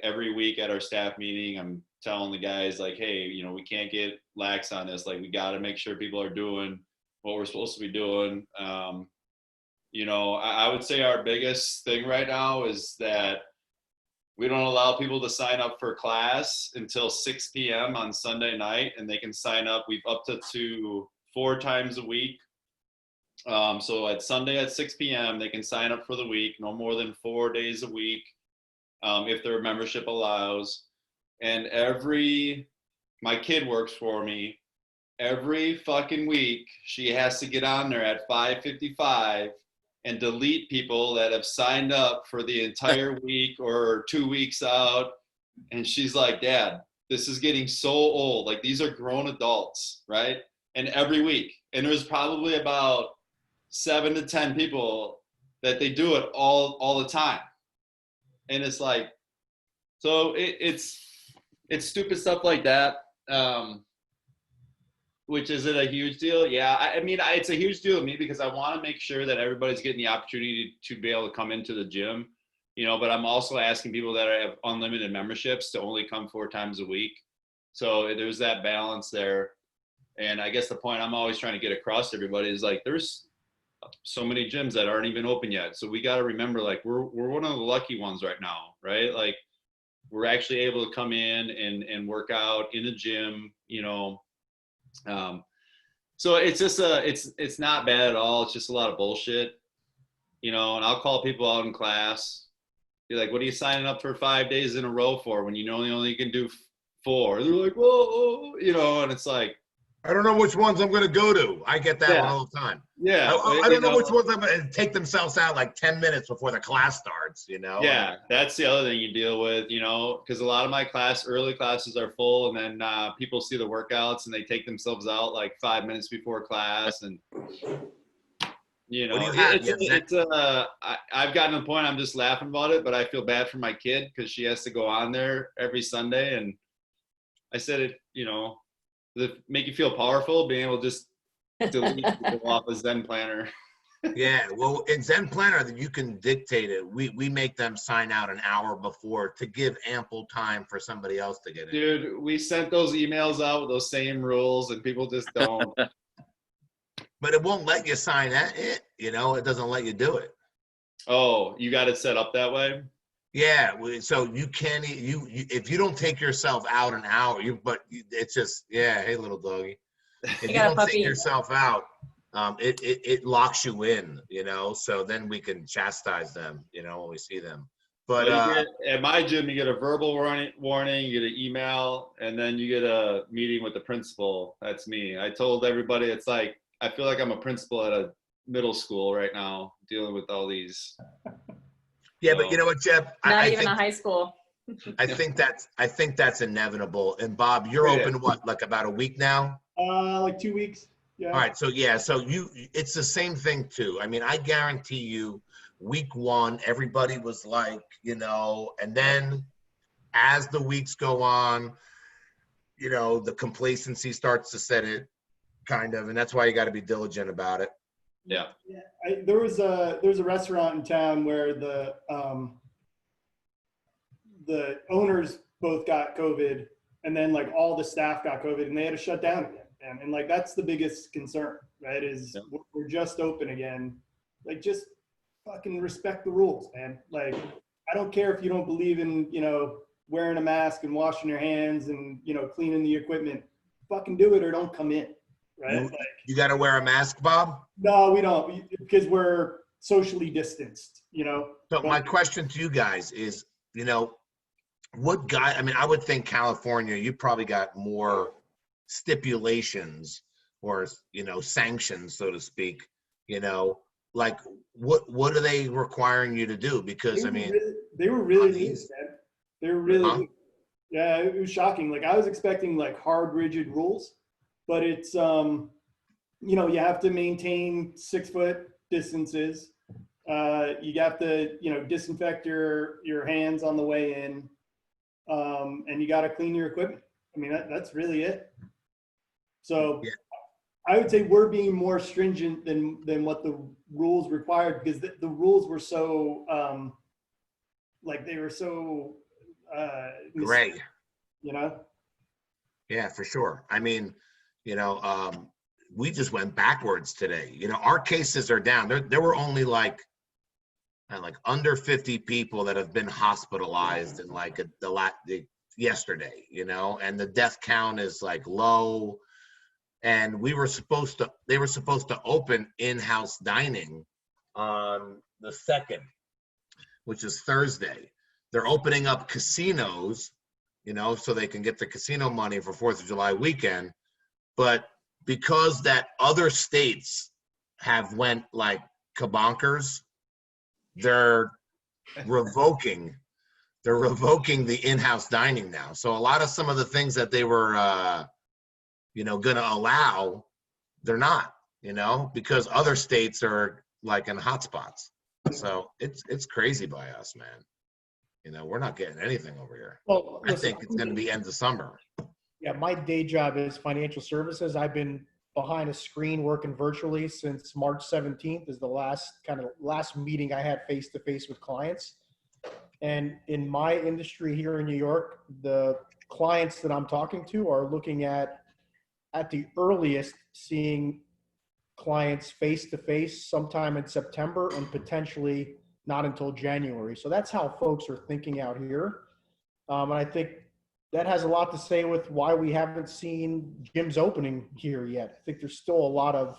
every week at our staff meeting, I'm telling the guys like, hey, we can't get lax on this. Like, we got to make sure people are doing what we're supposed to be doing. I would say our biggest thing right now is that we don't allow people to sign up for class until 6 p.m. on Sunday night, and they can sign up. We've upped it to 4 times a week. So at Sunday at 6 p.m., they can sign up for the week, no more than 4 days a week, if their membership allows. And my kid works for me. Every fucking week, she has to get on there at 5:55 and delete people that have signed up for the entire week or 2 weeks out. And she's like, Dad, this is getting so old. Like, these are grown adults, right? And every week. And there's probably about 7 to 10 people that they do it all the time. And it's like, so it's stupid stuff like that. Which is it a huge deal? Yeah, I mean, it's a huge deal to me because I want to make sure that everybody's getting the opportunity to be able to come into the gym, but I'm also asking people that have unlimited memberships to only come 4 times a week. So there's that balance there. And I guess the point I'm always trying to get across to everybody is like, there's so many gyms that aren't even open yet. So we got to remember, like, we're one of the lucky ones right now, right? Like, we're actually able to come in and work out in the gym, So it's just it's not bad at all. It's just a lot of bullshit, and I'll call people out in class. Be like, what are you signing up for 5 days in a row for when you know you only can do 4? They're like, whoa, and it's like, I don't know which ones I'm going to go to. I get that one yeah, all the time. yeah, I don't know which ones I'm going to take themselves out like 10 minutes before the class starts, yeah, that's the other thing you deal with, because a lot of my early classes are full, and then people see the workouts and they take themselves out like 5 minutes before class, and What do you have? I've gotten to the point I'm just laughing about it, but I feel bad for my kid because she has to go on there every Sunday, and I said make you feel powerful, being able to just delete people off a Zen planner. Yeah, well, in Zen Planner, you can dictate it. We make them sign out an hour before to give ample time for somebody else to get in. Dude, we sent those emails out with those same rules, and people just don't. But it won't let you sign it. It doesn't let you do it. Oh, you got it set up that way? Yeah, so you can't. If you don't take yourself out an hour, it's just hey, little doggy. If you don't take yourself out, it locks you in. So then we can chastise them. When we see them. But at my gym, you get a verbal warning, you get an email, and then you get a meeting with the principal. That's me. I told everybody it's like I feel like I'm a principal at a middle school right now, dealing with all these. Yeah, but you know what, Jeb? Not even a high school. I think that's inevitable. And Bob, you're open what, like about a week now? Like 2 weeks. Yeah. All right. So it's the same thing too. I mean, I guarantee you, week 1, everybody was like, and then as the weeks go on, the complacency starts to set it, kind of, and that's why you got to be diligent about it. Yeah. There was a restaurant in town where the owners both got COVID, and then like all the staff got COVID, and they had to shut down again. And like that's the biggest concern, right? Is we're just open again. Like just fucking respect the rules, man. Like I don't care if you don't believe in wearing a mask and washing your hands and cleaning the equipment. Fucking do it or don't come in. Right? You got to wear a mask, Bob? No, we don't, because we're socially distanced, So my question to you guys is, what guy, I mean, I would think California, you probably got more stipulations or, sanctions, so to speak, like what are they requiring you to do? Because they were really loose, man. They were really loose. Yeah, it was shocking. Like I was expecting like hard, rigid rules. But it's, you have to maintain 6-foot distances. You have to, disinfect your hands on the way in. And you got to clean your equipment. I mean, that's really it. So I would say we're being more stringent than what the rules required, because the rules were so, they were so gray. Yeah, for sure. I mean, we just went backwards today. Our cases are down. There were only like under 50 people that have been hospitalized in yesterday, and the death count is like low. And they were supposed to open in-house dining on the 2nd, which is Thursday. They're opening up casinos, so they can get the casino money for 4th of July weekend. But because that other states have went like kabonkers, they're revoking the in-house dining now. So a lot of some of the things that they were, going to allow, they're not, because other states are like in hotspots. So it's crazy by us, man. We're not getting anything over here. Well, I think it's going to be end of summer. Yeah, my day job is financial services. I've been behind a screen working virtually since March 17th is the last meeting I had face-to-face with clients. And in my industry here in New York, the clients that I'm talking to are looking at the earliest seeing clients face-to-face sometime in September and potentially not until January. So that's how folks are thinking out here. And I think that has a lot to say with why we haven't seen gyms opening here yet. I think there's still a lot of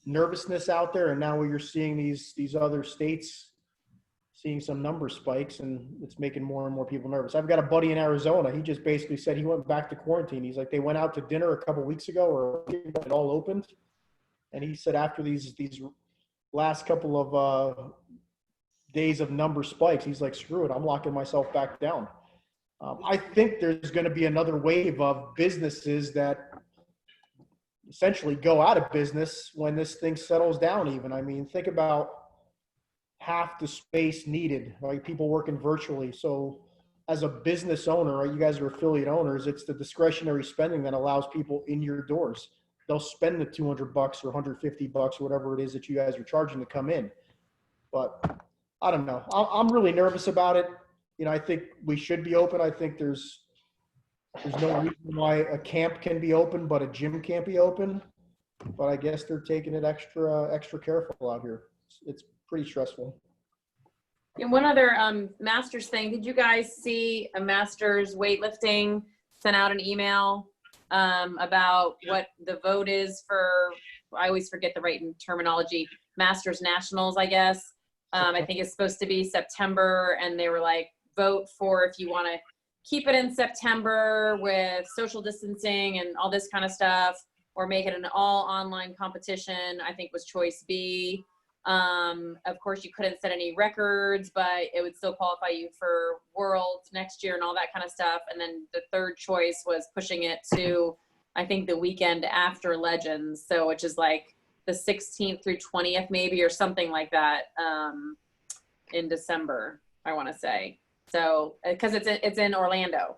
nervousness out there, and now you're seeing these other states seeing some number spikes, and it's making more and more people nervous. I've got a buddy in Arizona. He just basically said he went back to quarantine. He's like, they went out to dinner a couple weeks ago, or it all opened, and he said after these last couple of days of number spikes, he's like, screw it, I'm locking myself back down. I think there's going to be another wave of businesses that essentially go out of business when this thing settles down even. I mean, think about half the space needed, like people working virtually. So as a business owner, right, you guys are affiliate owners, it's the discretionary spending that allows people in your doors. They'll spend the $200 or $150 or whatever it is that you guys are charging to come in. But I don't know. I'm really nervous about it. You know, I think we should be open. I think there's no reason why a camp can be open, but a gym can't be open. But I guess they're taking it extra careful out here. It's pretty stressful. And one other Masters thing. Did you guys see a Masters weightlifting sent out an email about what the vote is for? I always forget the right terminology. Masters Nationals, I guess. I think it's supposed to be September, and they were like, vote for if you want to keep it in September with social distancing and all this kind of stuff, or make it an all online competition. I think was choice B. Of course, you couldn't set any records, but it would still qualify you for Worlds next year and all that kind of stuff. And then the third choice was pushing it to, I think, the weekend after Legends, so which is like the 16th through 20th maybe, or something like that, in December, I want to say. So because it's in Orlando,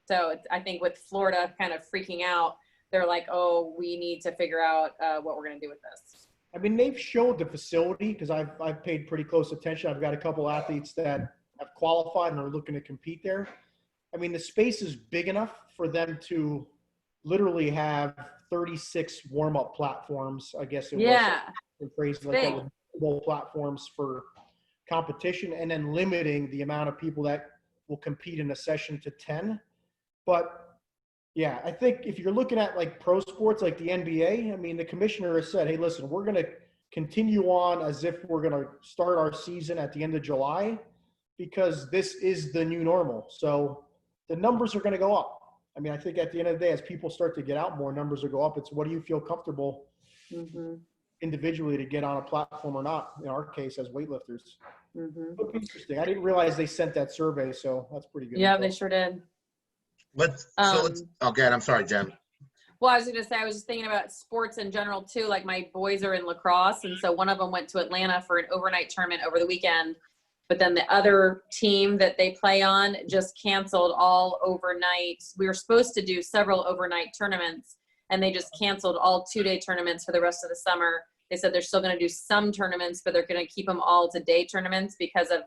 so I think with Florida kind of freaking out, they're like, oh, we need to figure out what we're going to do with this. I mean, they've showed the facility because I've paid pretty close attention. I've got a couple athletes that have qualified and are looking to compete there. I mean, the space is big enough for them to literally have 36 warm-up platforms, I guess it Yeah. was phrased like that, with multiple platforms for competition, and then limiting the amount of people that will compete in a session to 10. But yeah, I think if you're looking at like pro sports like the NBA, I mean, the commissioner has said, hey, listen, we're going to continue on as if we're going to start our season at the end of July, because this is the new normal. So the numbers are going to go up. I mean, I think at the end of the day, as people start to get out more, numbers will go up. It's what do you feel comfortable individually to get on a platform or not, in our case as weightlifters. Interesting. I didn't realize they sent that survey, so that's pretty good. Yeah, they sure did. Let's okay, I'm sorry, Jen. Well, I was going to say, I was just thinking about sports in general too. Like my boys are in lacrosse, and so one of them went to Atlanta for an overnight tournament over the weekend, but then the other team that they play on just canceled all overnight. We were supposed to do several overnight tournaments, and they just canceled all 2-day tournaments for the rest of the summer. They said they're still going to do some tournaments, but they're going to keep them all to day tournaments because of,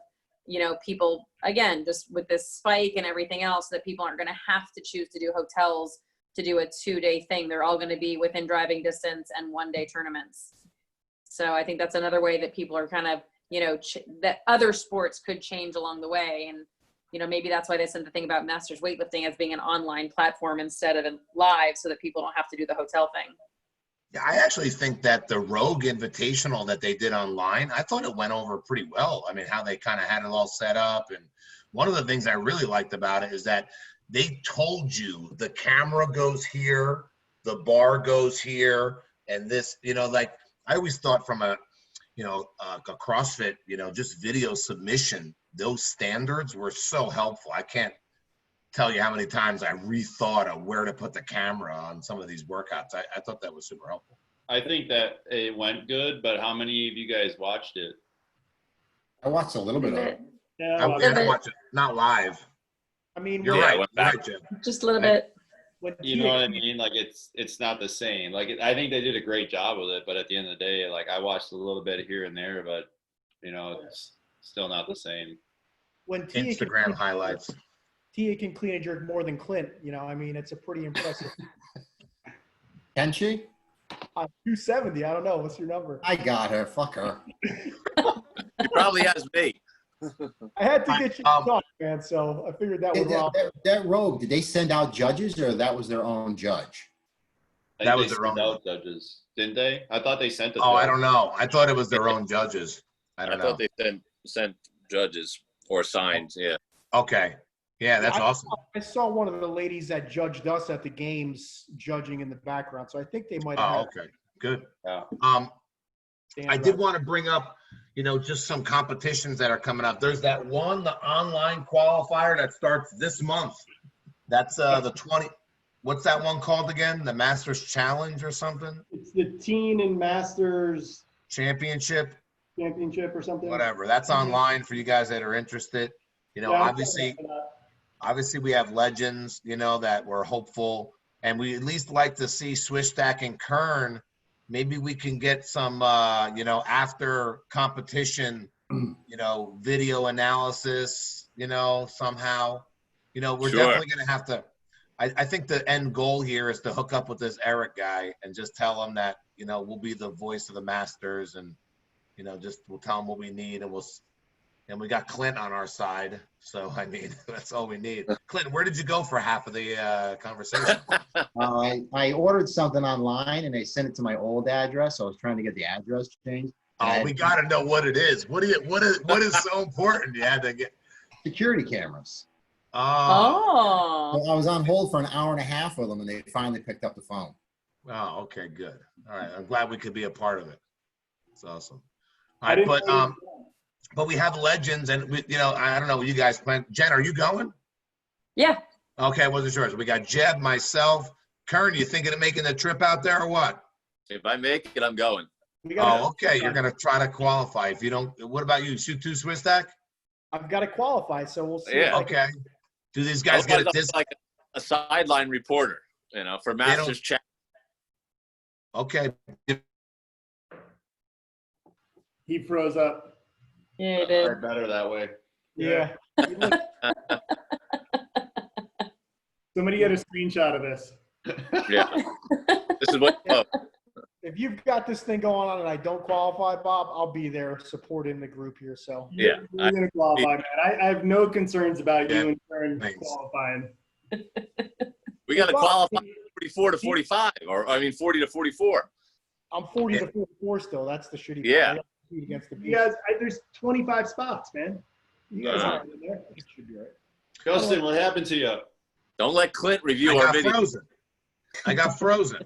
you know, people, again, just with this spike and everything else, that people aren't going to have to choose to do hotels to do a 2-day thing. They're all going to be within driving distance and 1-day tournaments. So I think that's another way that people are kind of, you know, that other sports could change along the way. And, you know, maybe that's why they sent the thing about Masters weightlifting as being an online platform instead of a live, so that people don't have to do the hotel thing. Yeah, I actually think that the Rogue Invitational that they did online, I thought it went over pretty well. I mean, how they kind of had it all set up. And one of the things I really liked about it is that they told you the camera goes here, the bar goes here, and this, you know, like I always thought from a CrossFit, you know, just video submission, those standards were so helpful. I can't tell you how many times I rethought of where to put the camera on some of these workouts. I thought that was super helpful. I think that it went good, but how many of you guys watched it? I watched a little bit of it. Yeah, I watched it, not live. I mean, You're right. You're right, Jim. Just a little bit. You know what I mean? Like it's not the same. Like I think they did a great job with it, but at the end of the day, like I watched a little bit here and there, but you know, it's still not the same. when Tia Instagram highlights. Tia can clean and jerk more than Clint, you know, I mean, it's a pretty impressive. Can she? 270. I don't know. What's your number? I got her. Fuck her. He probably has me. I had to get you to Um, talk, man. So I figured that Hey, would help. that rogue, did they send out judges or that was their own judge? I That think was they their sent own. out judges, didn't they? I thought they sent a Oh, I judge. don't know. I thought it was their own judges. I don't know. thought they sent judges or signs. Yeah. Okay. Yeah, that's awesome. I saw one of the ladies that judged us at the games judging in the background, so I think they might have Oh, had. okay. Good. Yeah. I did want to bring up, just some competitions that are coming up. There's that one, the online qualifier that starts this month. That's the 20. What's that one called again? The Masters Challenge or something? It's the Teen and Masters Championship? Championship or something. Whatever. That's online for you guys that are interested. Yeah, I'm Obviously, excited for that. obviously we have legends, that we're hopeful, and we at least like to see Swishstack and Kern. Maybe we can get some, after competition, video analysis, somehow. We're Sure. definitely going to have to. I think the end goal here is to hook up with this Eric guy and just tell him that, we'll be the voice of the Masters, and, we'll tell him what we need, and we got Clint on our side. So, I mean, that's all we need. Clint, where did you go for half of the conversation? I ordered something online and they sent it to my old address. So I was trying to get the address changed. Oh, we got to know what it is. What is so important? You had to get Security cameras. Oh. So I was on hold for an hour and a half with them and they finally picked up the phone. Oh, okay, good. All right, I'm glad we could be a part of it. It's awesome. All I right, didn't but we have legends, and we, I don't know what you guys plan. Jen, are you going? Yeah. Okay, I wasn't sure. So we got Jeb, myself, Kern. You thinking of making the trip out there or what? If I make it, I'm going. We gotta- Oh, okay. You're gonna try to qualify. If you don't, what about you? Shoot 2 Swiss stack? I've got to qualify, so we'll see. Yeah. Okay. Do these guys get Otherwise, a disc? I'm like a sideline reporter, for Masters chat. Okay. He froze up. Yeah, it is. Better that way. Yeah. Somebody get a screenshot of this. Yeah. This is what. Oh, If you've got this thing going on and I don't qualify, Bob, I'll be there supporting the group here. So yeah. You're going to qualify, man. I have no concerns about Yeah, you and Kern thanks. qualifying. We got to Well, qualify 44 to 45, or 40 to 44. I'm 40 to 44 still. That's the shitty part. Yeah. I gotta compete against the You guys, there's 25 spots, man. You guys Uh-huh. aren't in there. It should be right. Justin, what happened to you? Don't let Clint review I our got video. frozen. I got frozen.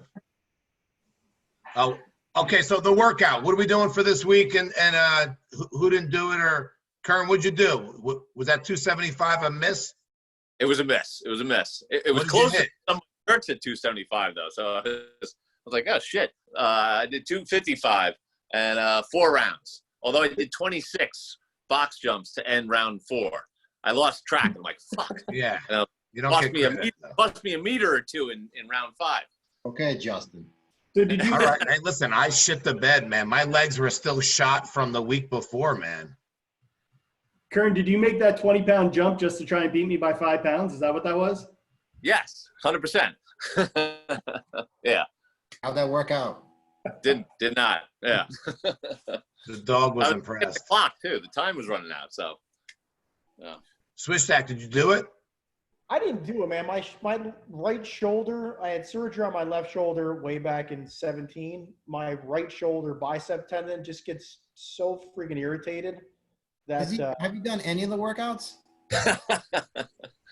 Oh, okay. So the workout. What are we doing for this week? And who didn't do it? Or Kern, what'd you do? Was that 275 a miss? It was a miss. It was a miss. It was What did you close to hit? some shirts at 275 though. So I was like, oh shit. I did 255 and 4 rounds. Although I did 26 box jumps to end round 4. I lost track. I'm like, fuck. Yeah. Uh, You don't Cost get me, credit, though. cost me a meter or two in round 5. Okay, Justin. So did you? All right. Hey, listen, I shit the bed, man. My legs were still shot from the week before, man. Kern, did you make that 20-pound jump just to try and beat me by 5 pounds? Is that what that was? Yes, 100%. Yeah, How'd that work out? did not. Yeah. The dog was I was impressed. at the clock too. The time was running out. So. Yeah. Swishstack, did you do it? I didn't do it, man. My right shoulder, I had surgery on my left shoulder way back in 17. My right shoulder bicep tendon just gets so freaking irritated that Have you done any of the workouts?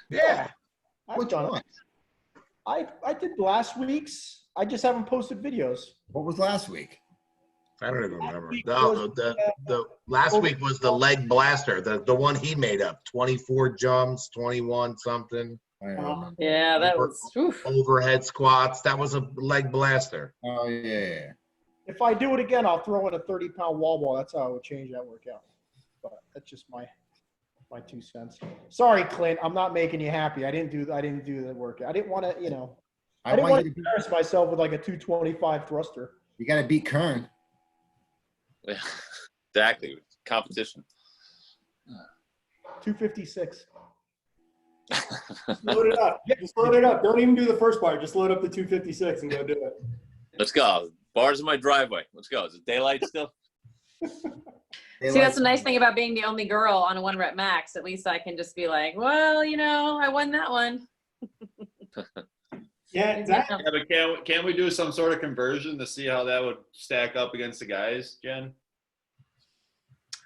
Yeah. I've Which done one? it. I did last week's. I just haven't posted videos. What was last week? I don't even remember. week No, was, the last week was the leg blaster, the one he made up. 24 jumps, 21 something, I don't remember. Yeah, that was. Oof. overhead squats. That was a leg blaster. Oh, yeah. If I do it again, I'll throw in a 30-pound wall ball. That's how I would change that workout. But that's just my 2 cents. Sorry, Clint. I'm not making you happy. I didn't do the workout. I didn't want to, I didn't want to embarrass myself with like a 225 thruster. You got to beat Kern. Yeah. Exactly. Competition. 256. Load it up. Just load it up. Don't even do the first part. Just load up the 256 and go do it. Let's go. Bars in my driveway. Let's go. Is it daylight still? See, that's the nice thing about being the only girl on a 1 rep max. At least I can just be like, well, I won that one. Yeah, exactly. Yeah, but can we do some sort of conversion to see how that would stack up against the guys, Jen?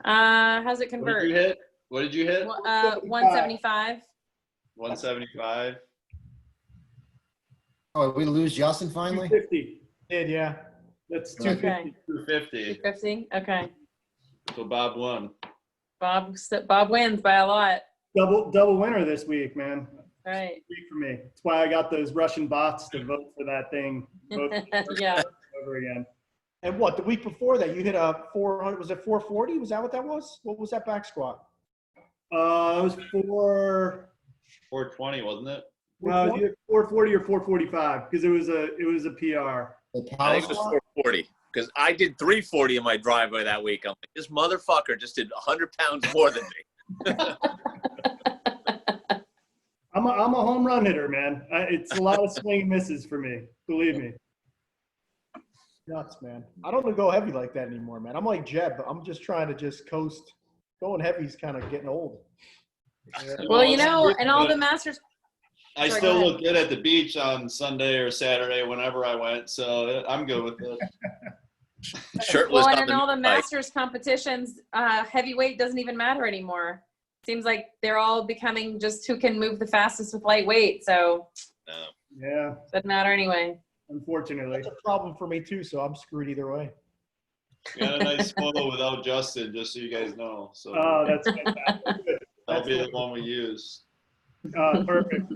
How's it What convert? did you hit? What did you hit? 175. 175. Oh, we lose Justin finally? 250. Did, yeah. That's Okay. 250. 250. 250. Okay. So Bob won. Bob wins by a lot. Double winner this week, man. Right. Week for me. That's why I got those Russian bots to vote for that thing. Vote Yeah. over again. And what, the week before that, you hit a 400, was it 440? Was that what that was? What was that back squat? It was 420, wasn't it? well, either 440 or 445 because it was a PR. The I power think it was squat? 440 because I did 340 in my driveway that week. I'm like, this motherfucker just did 100 pounds more than me. I'm a home run hitter, man. It's a lot of swing and misses for me. Believe me. Nuts, man. I don't go heavy like that anymore, man. I'm like Jeb, but I'm just trying to just coast. Going heavy's kind of getting old. Well, and all the masters. I Sorry, still go ahead. look good at the beach on Sunday or Saturday, whenever I went. So I'm good with it. Shirtless Well, and on in the all the bike. masters competitions, heavyweight doesn't even matter anymore. Seems like they're all becoming just who can move the fastest with lightweight. So No. Yeah, doesn't matter anyway. unfortunately. That's a problem for me too, so I'm screwed either way. Got a nice photo without Justin, just so you guys know. So Oh, that's fantastic. Good. that'll be the one we use. Perfect.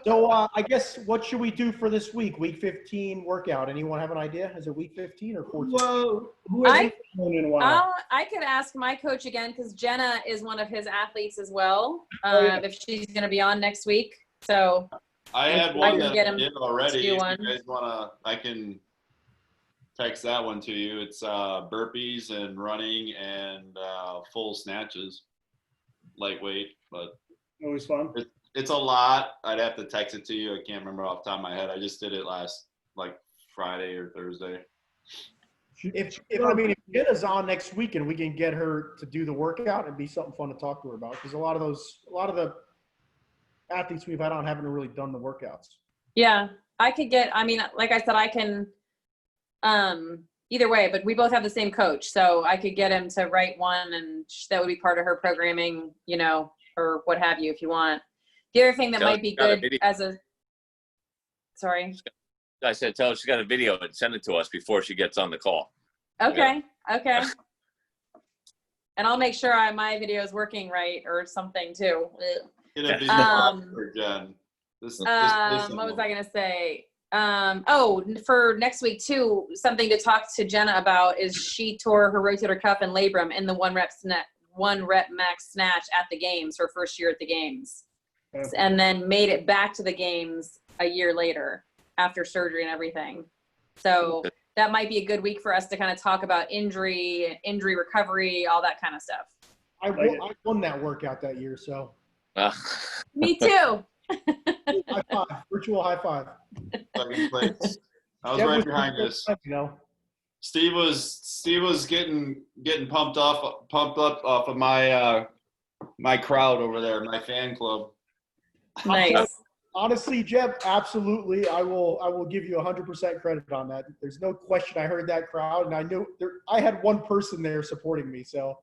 So I guess what should we do for this week? Week 15 workout. Anyone have an idea? Is it week 15 or 14? Whoa, who hasn't won in a while? I could ask my coach again because Jenna is one of his athletes as well. yeah. If she's going to be on next week, so I had I one can that get I him did already. to do If one. you guys wanna, I can text that one to you. It's burpees and running and full snatches, lightweight, but Always fun. it's a lot. I'd have to text it to you. I can't remember off the top of my head. I just did it last Friday or Thursday. If if Jenna's on next week and we can get her to do the workout, it'd be something fun to talk to her about because a lot of the athletes we've had on haven't really done the workouts. yeah, I could get. I mean, like I said, I can. Either way, but we both have the same coach, so I could get him to write one, and that would be part of her programming, or what have you, if you want. The other thing that Tell might her be she's got a good video. as a. Sorry. I said, tell her she's got a video and send it to us before she gets on the call. Okay. Okay. And I'll make sure my video is working right or something too. Get a video for Jen. This What was I gonna say? For next week too, something to talk to Jenna about is she tore her rotator cuff and labrum in the 1 rep max snatch at the games, her first year at the games, and then made it back to the games a year later after surgery and everything. So that might be a good week for us to kind of talk about injury recovery, all that kind of stuff. I won that workout that year, so Me too. high five, virtual high five. Second place. I was That right was behind the us. first time, Steve was getting pumped up off of my crowd over there, my fan club. Nice. Honestly, Jeb, absolutely. I will give you 100% credit on that. There's no question. I heard that crowd, and I knew I had one person there supporting me, so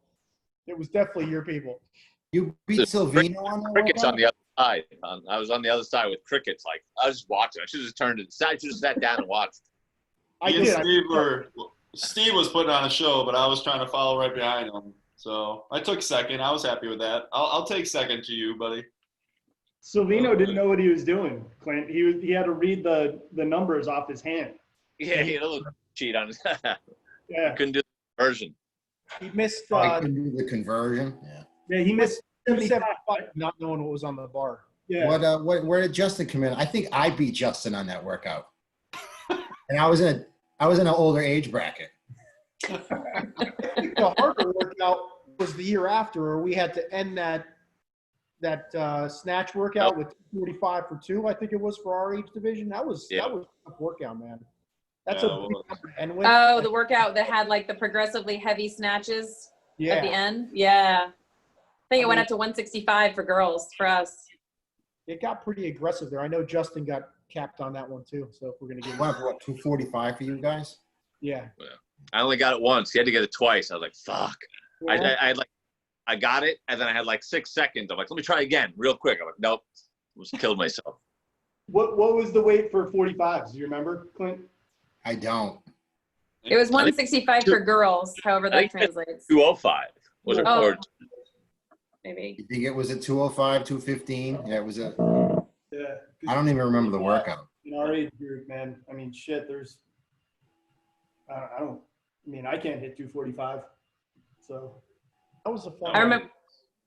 it was definitely your people. You beat Silvino on that Crickets on workout? the other side. I was on the other side with crickets. Like I was just watching. I should have just turned it. I should have sat down and watched. Steve was putting on a show, but I was trying to follow right behind him. So I took second. I was happy with that. I'll take second to you, buddy. Silvino didn't know what he was doing, Clint. He had to read the numbers off his hand. Yeah, he had a little cheat on it. Yeah. Couldn't do the conversion. He missed I can do the conversion. Yeah. Yeah, he missed 75. 75, not knowing what was on the bar. Yeah. Where did Justin come in? I think I beat Justin on that workout. And I was in an older age bracket. The harder workout was the year after, where we had to end that snatch workout with 45 for 2. I think it was for our age division. That was a tough workout, man. That's Yeah, a well, and with Oh, the workout that had like the progressively heavy snatches at the end. Yeah. I think it went up to 165 for girls, for us. it got pretty aggressive there. I know Justin got capped on that one too. So if we're gonna give What, 245 for you guys? yeah. I only got it once. He had to get it twice. I was like, fuck. Yeah. I had like, I got it, and then I had like 6 seconds. I'm like, let me try again, real quick. I'm like, nope, almost killed myself. What was the weight for 45s? Do you remember, Clint? I don't. It was 165 for girls, however I that think translates. 205 was it? Oh. Or Maybe. You think it was at 205, 215? Yeah, it was a. Yeah. I don't even remember the workout. In our age group, man. I mean, shit. There's. I don't. I mean, I can't hit 245. So. That was a fun I one.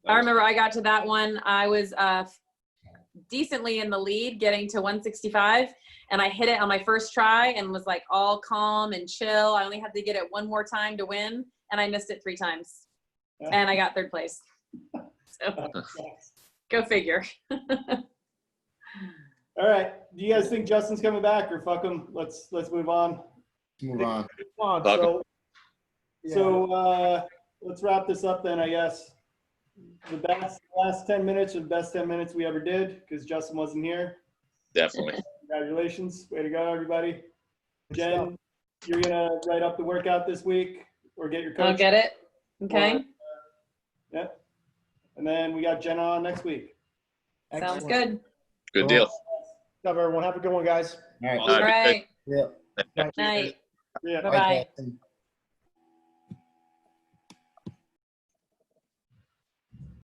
remember I got to that one. I was decently in the lead getting to 165, and I hit it on my first try and was like all calm and chill. I only had to get it one more time to win, and I missed it 3 times. And I got 3rd place. So go figure. All right. Do you guys think Justin's coming back, or fuck him? Let's move on. Move on. Come on, Fuck 'em. So let's wrap this up then, I guess. The last 10 minutes are the best 10 minutes we ever did because Justin wasn't here. definitely. Congratulations. Way to go, everybody. Good Jen, you're going to write up the workout this week or get your coach. I'll get it. Okay. Yep. And then we got Jen on next week. Sounds Excellent. good. Good deal. Good job, everyone. Have a good one, guys. All right. All All right. right. Yeah. Night. Yeah. Bye-bye. Justin.